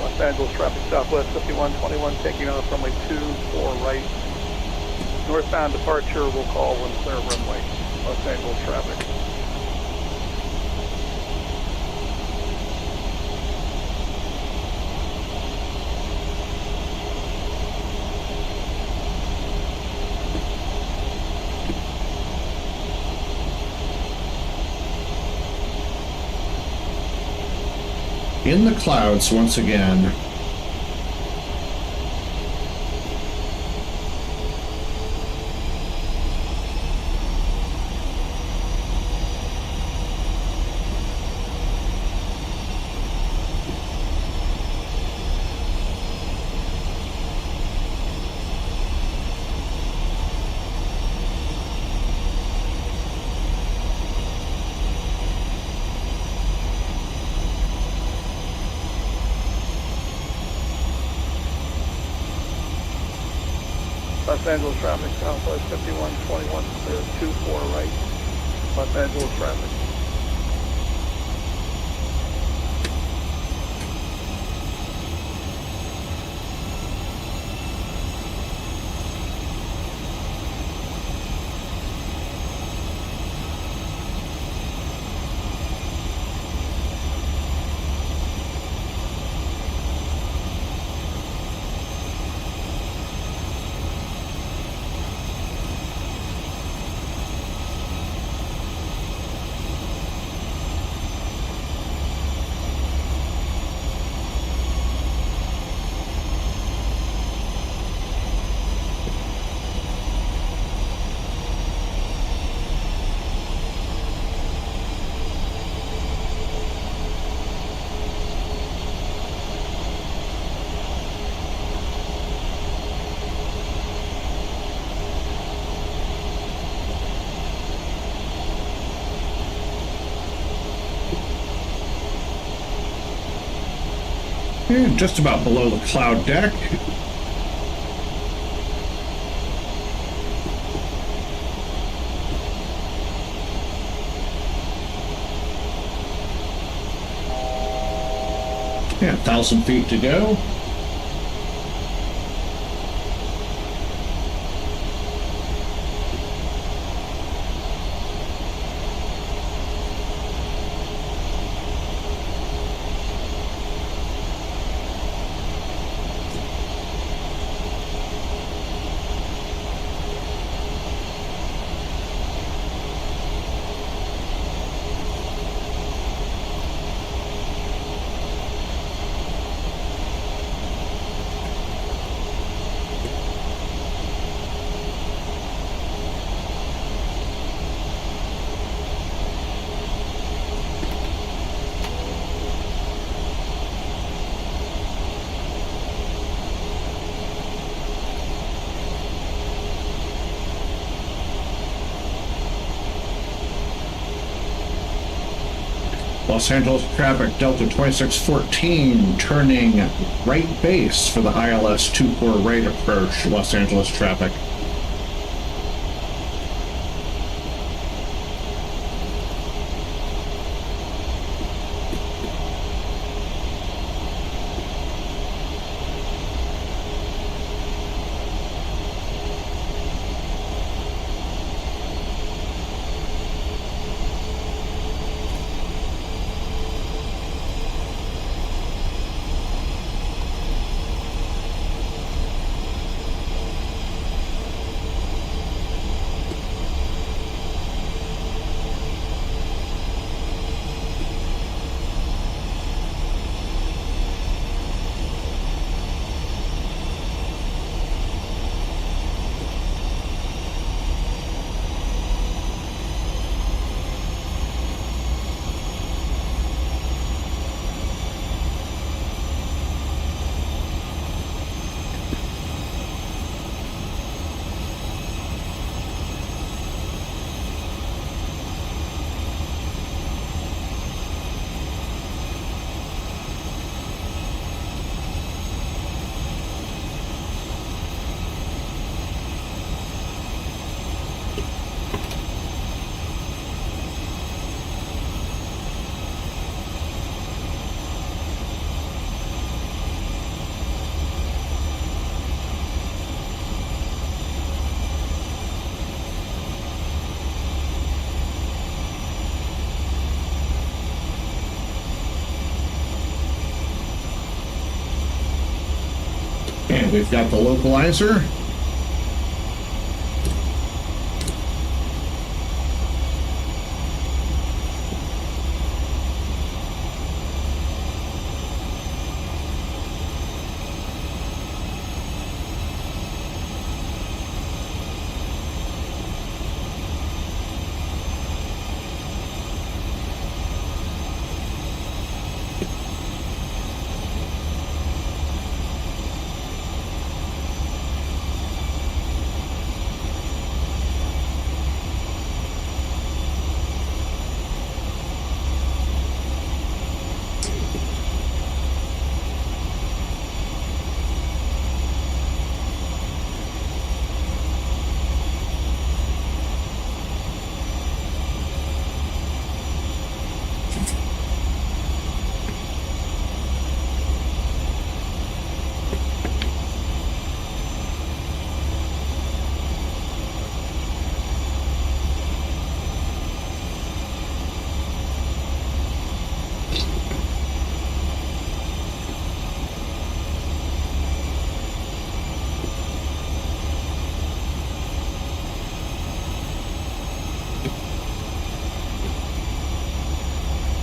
Los Angeles traffic, Southwest 5121, taking off runway 24 right. Northbound departure, we'll call when clear runway. Los Angeles traffic. In the clouds once again. Los Angeles traffic, Southwest 5121, clear 24 right. Los Angeles traffic. And just about below the cloud deck. Yeah, 1,000 feet to go. Los Angeles traffic, Delta 2614, turning right base for the ILS 24 right approach, Los Angeles traffic. And we've got the localizer.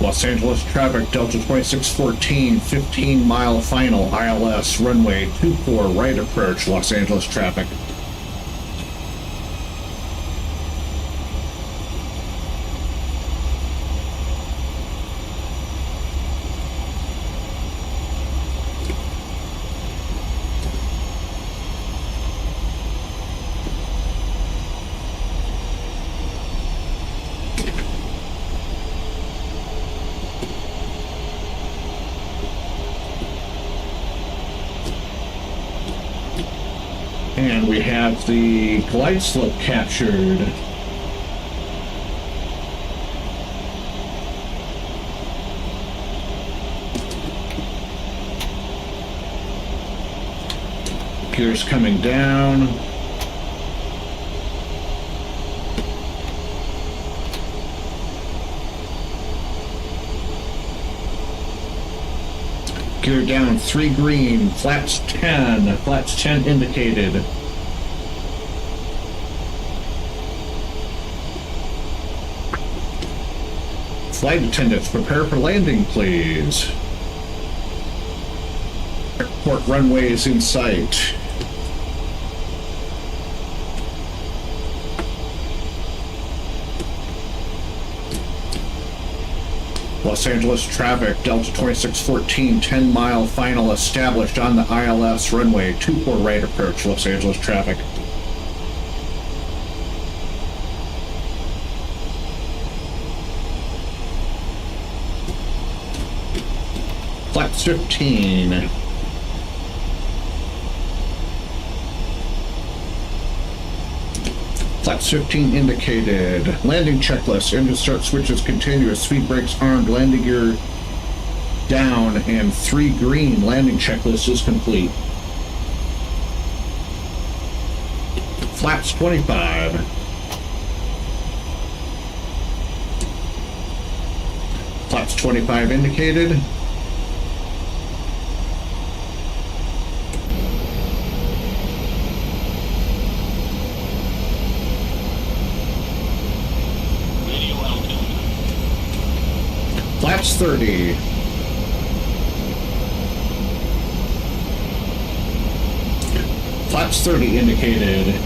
Los Angeles traffic, Delta 2614, 15-mile final, ILS, runway 24 right approach, Los Angeles traffic. And we have the glide slope captured. Gears coming down. Gear down, 3 green, flaps 10 indicated. Flight attendants, prepare for landing, please. Airport runway is in sight. Los Angeles traffic, Delta2614, 10-mile final established on the ILS runway, 24 right approach, Los Angeles traffic. Flaps 15. Flaps 15 indicated. Landing checklist. Engine start switches continuous. Speed brakes armed. Landing gear down. And 3 green. Landing checklist is complete. Flaps 25. Flaps 25 indicated. Flaps 30. Flaps 30 indicated.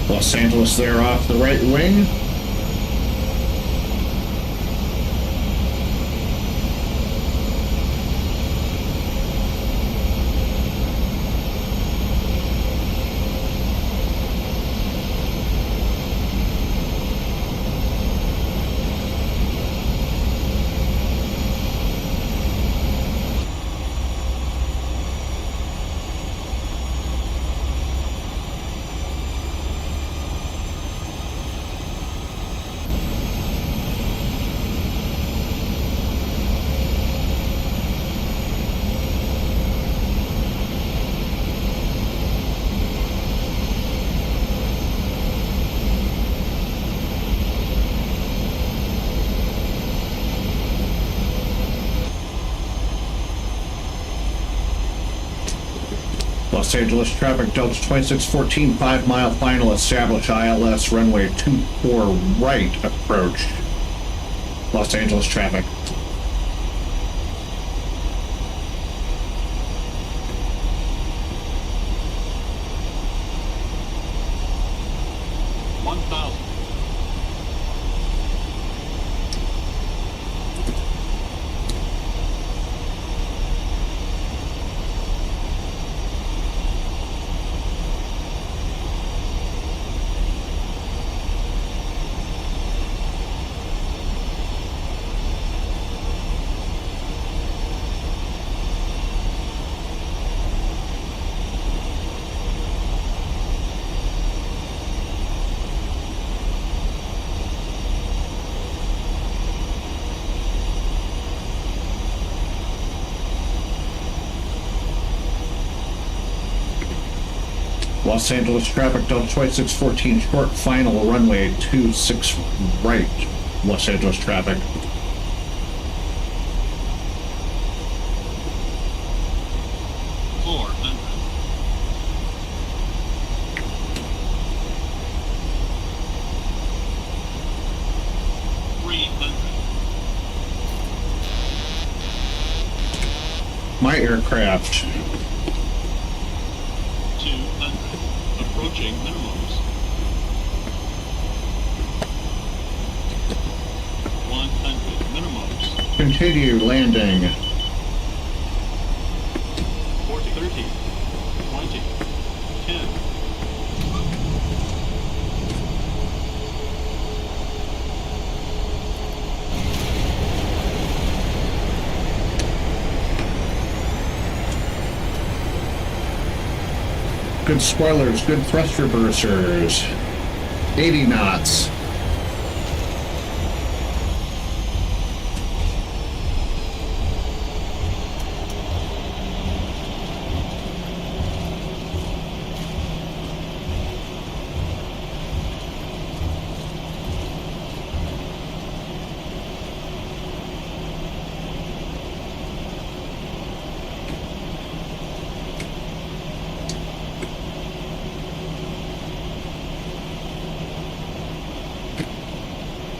Los Angeles there off the right wing. Los Angeles traffic, Delta2614, 5-mile final established ILS runway 24 right approach. Los Angeles traffic. Los Angeles traffic, Delta2614, short final runway 26 right. Los Angeles traffic. My aircraft. approaching minimums. 100 minimums. Continue landing. 40, 30, 20, 10. Good spoilers, good thrust reversers. 80 knots.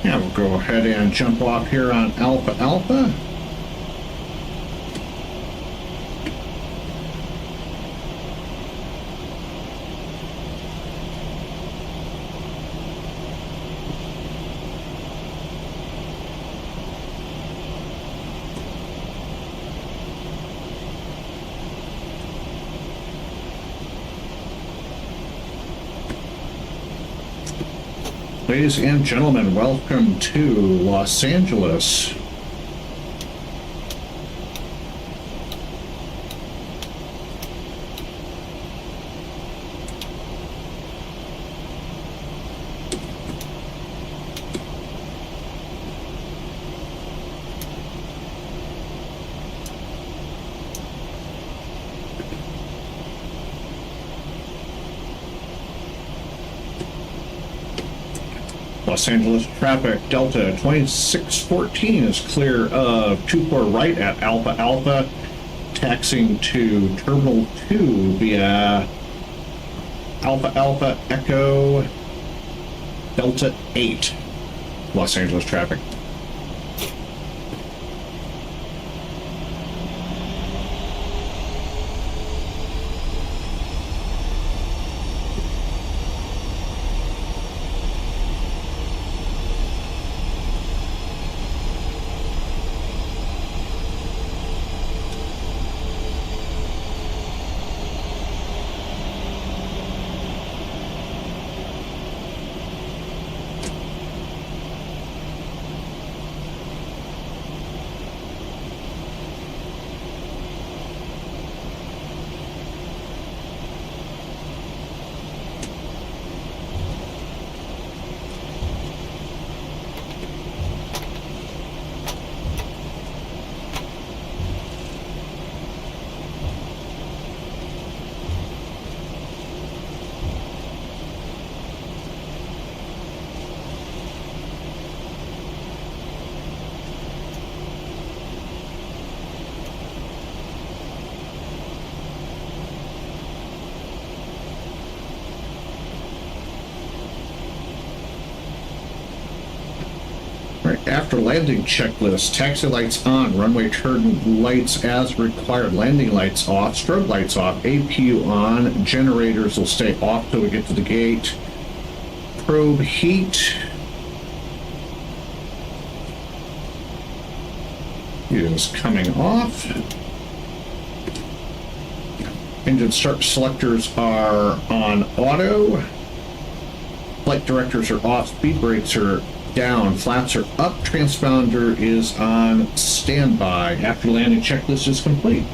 Yeah, we'll go ahead and jump off here on Alpha Alpha. Ladies and gentlemen, welcome to Los Angeles. Los Angeles traffic, Delta 2614 is clear of 24 right at Alpha Alpha, taxiing to Terminal 2 via Alpha Alpha Echo Delta 8. Los Angeles traffic. After landing checklist, taxi lights on, runway turn lights as required, landing lights off, strobe lights off, APU on, generators will stay off till we get to the gate. Probe heat is coming off. Engine start selectors are on auto. Flight directors are off, speed brakes are down, flaps are up, transponder is on standby. After landing checklist is complete.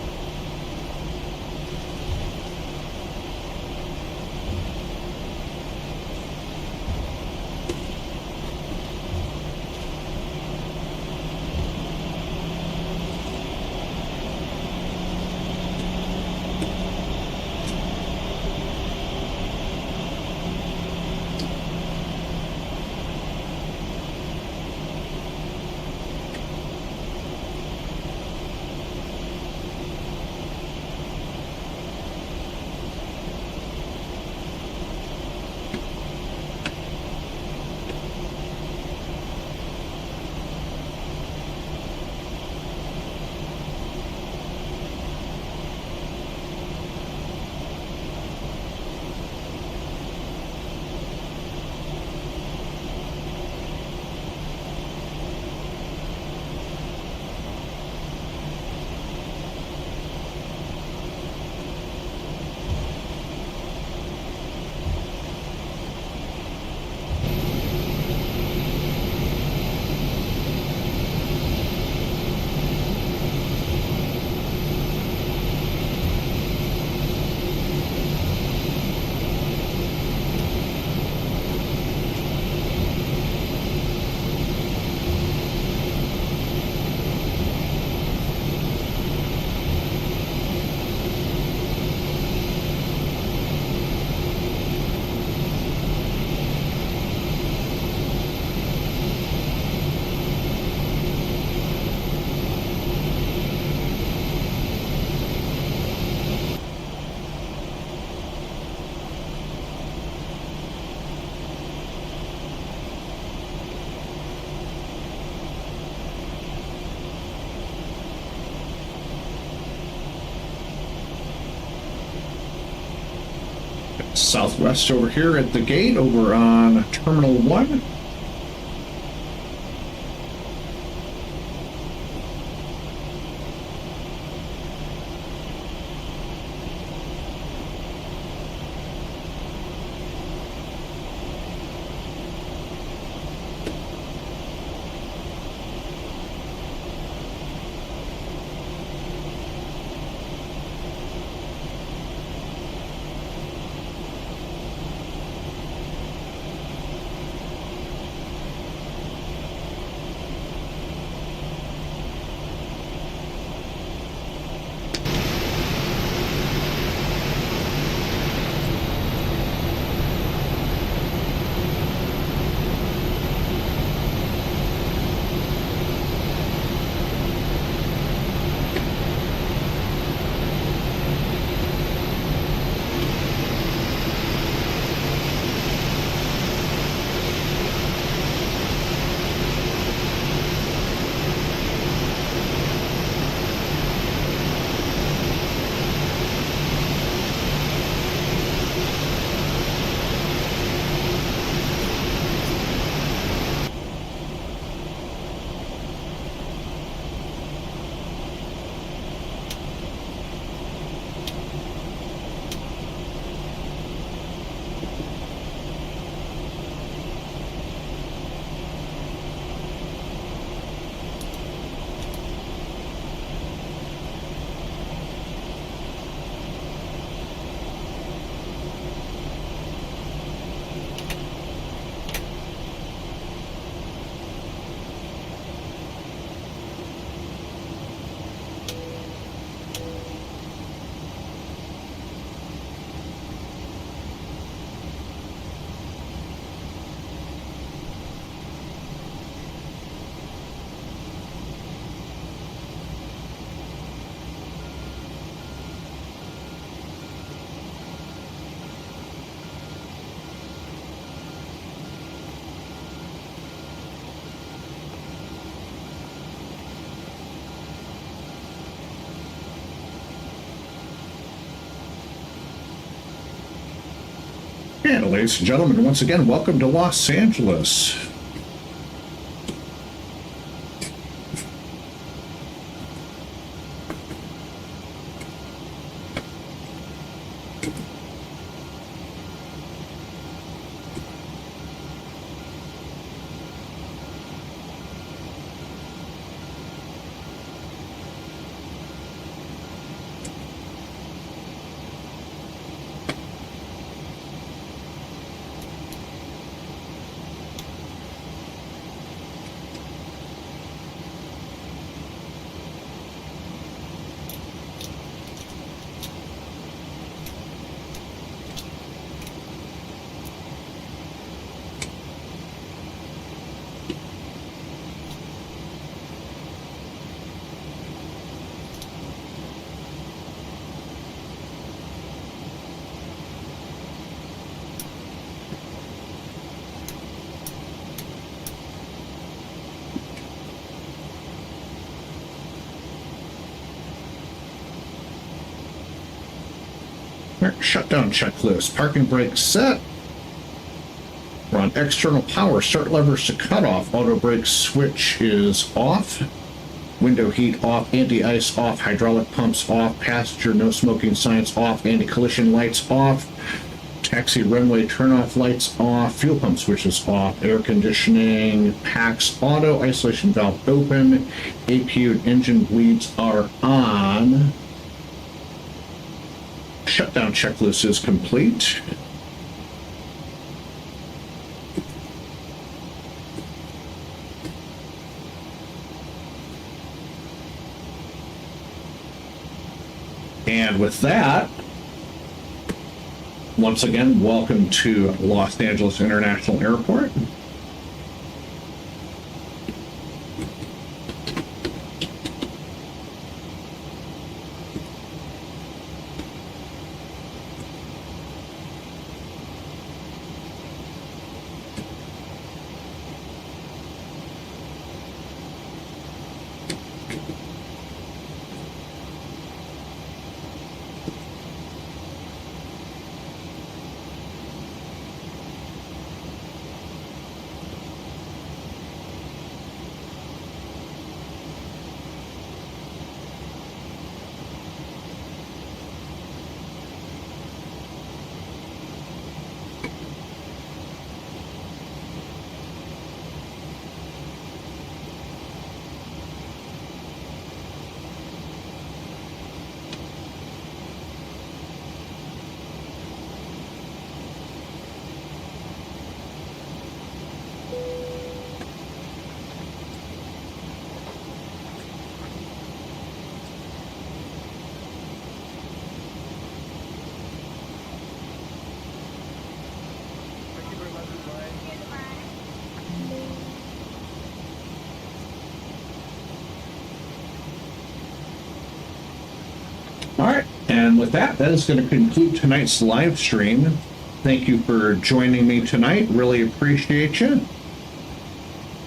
Southwest over here at the gate over on Terminal 1. And ladies and gentlemen, once again, welcome to Los Angeles. Shutdown checklist. Parking brake set. We're on external power. Start levers to cut off. Auto brake switch is off. Window heat off. Anti-ice off. Hydraulic pumps off. Passenger no smoking signs off. Anti-collision lights off. Taxi runway turn-off lights off. Fuel pump switches off. Air conditioning. PAX auto. Isolation valve open. APU and engine bleeds are on. Shutdown checklist is complete. And with that, once again, welcome to Los Angeles International Airport. And with that, that is going to conclude tonight's live stream. Thank you for joining me tonight. Really appreciate you.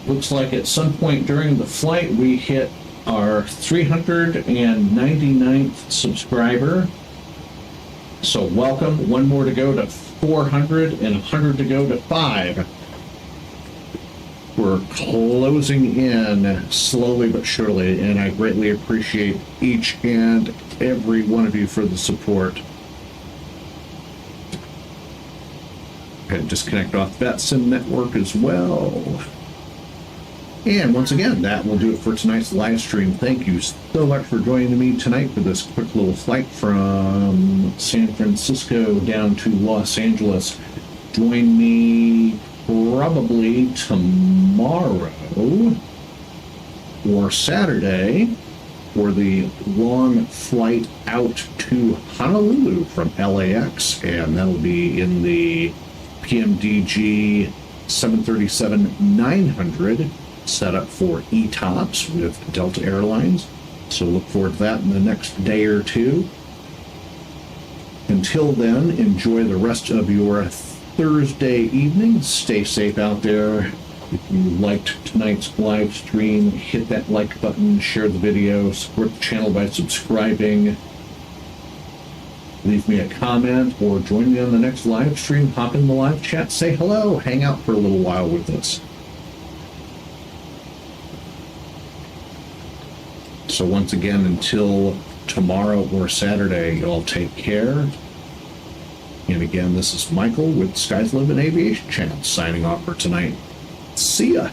Looks like at some point during the flight, we hit our 399th subscriber. So welcome. One more to go to 400 and 100 to go to 5. We're closing in slowly but surely, and I greatly appreciate each and every one of you for the support. And disconnect off VATSIM network as well. And once again, that will do it for tonight's live stream. Thank you so much for joining me tonight for this quick little flight from San Francisco down to Los Angeles. Join me probably tomorrow or Saturday for the long flight out to Honolulu from LAX, and that'll be in the PMDG 737-900 set up for ETOPS with Delta Airlines. So look forward to that in the next day or two. Until then, enjoy the rest of your Thursday evening. Stay safe out there. If you liked tonight's live stream, hit that like button, share the video, support the channel by subscribing. Leave me a comment or join me on the next live stream. Hop in the live chat, say hello, hang out for a little while with us. So once again, until tomorrow or Saturday, y'all take care. And again, this is Michael with Sky's Limit Aviation Channel signing off for tonight. See ya.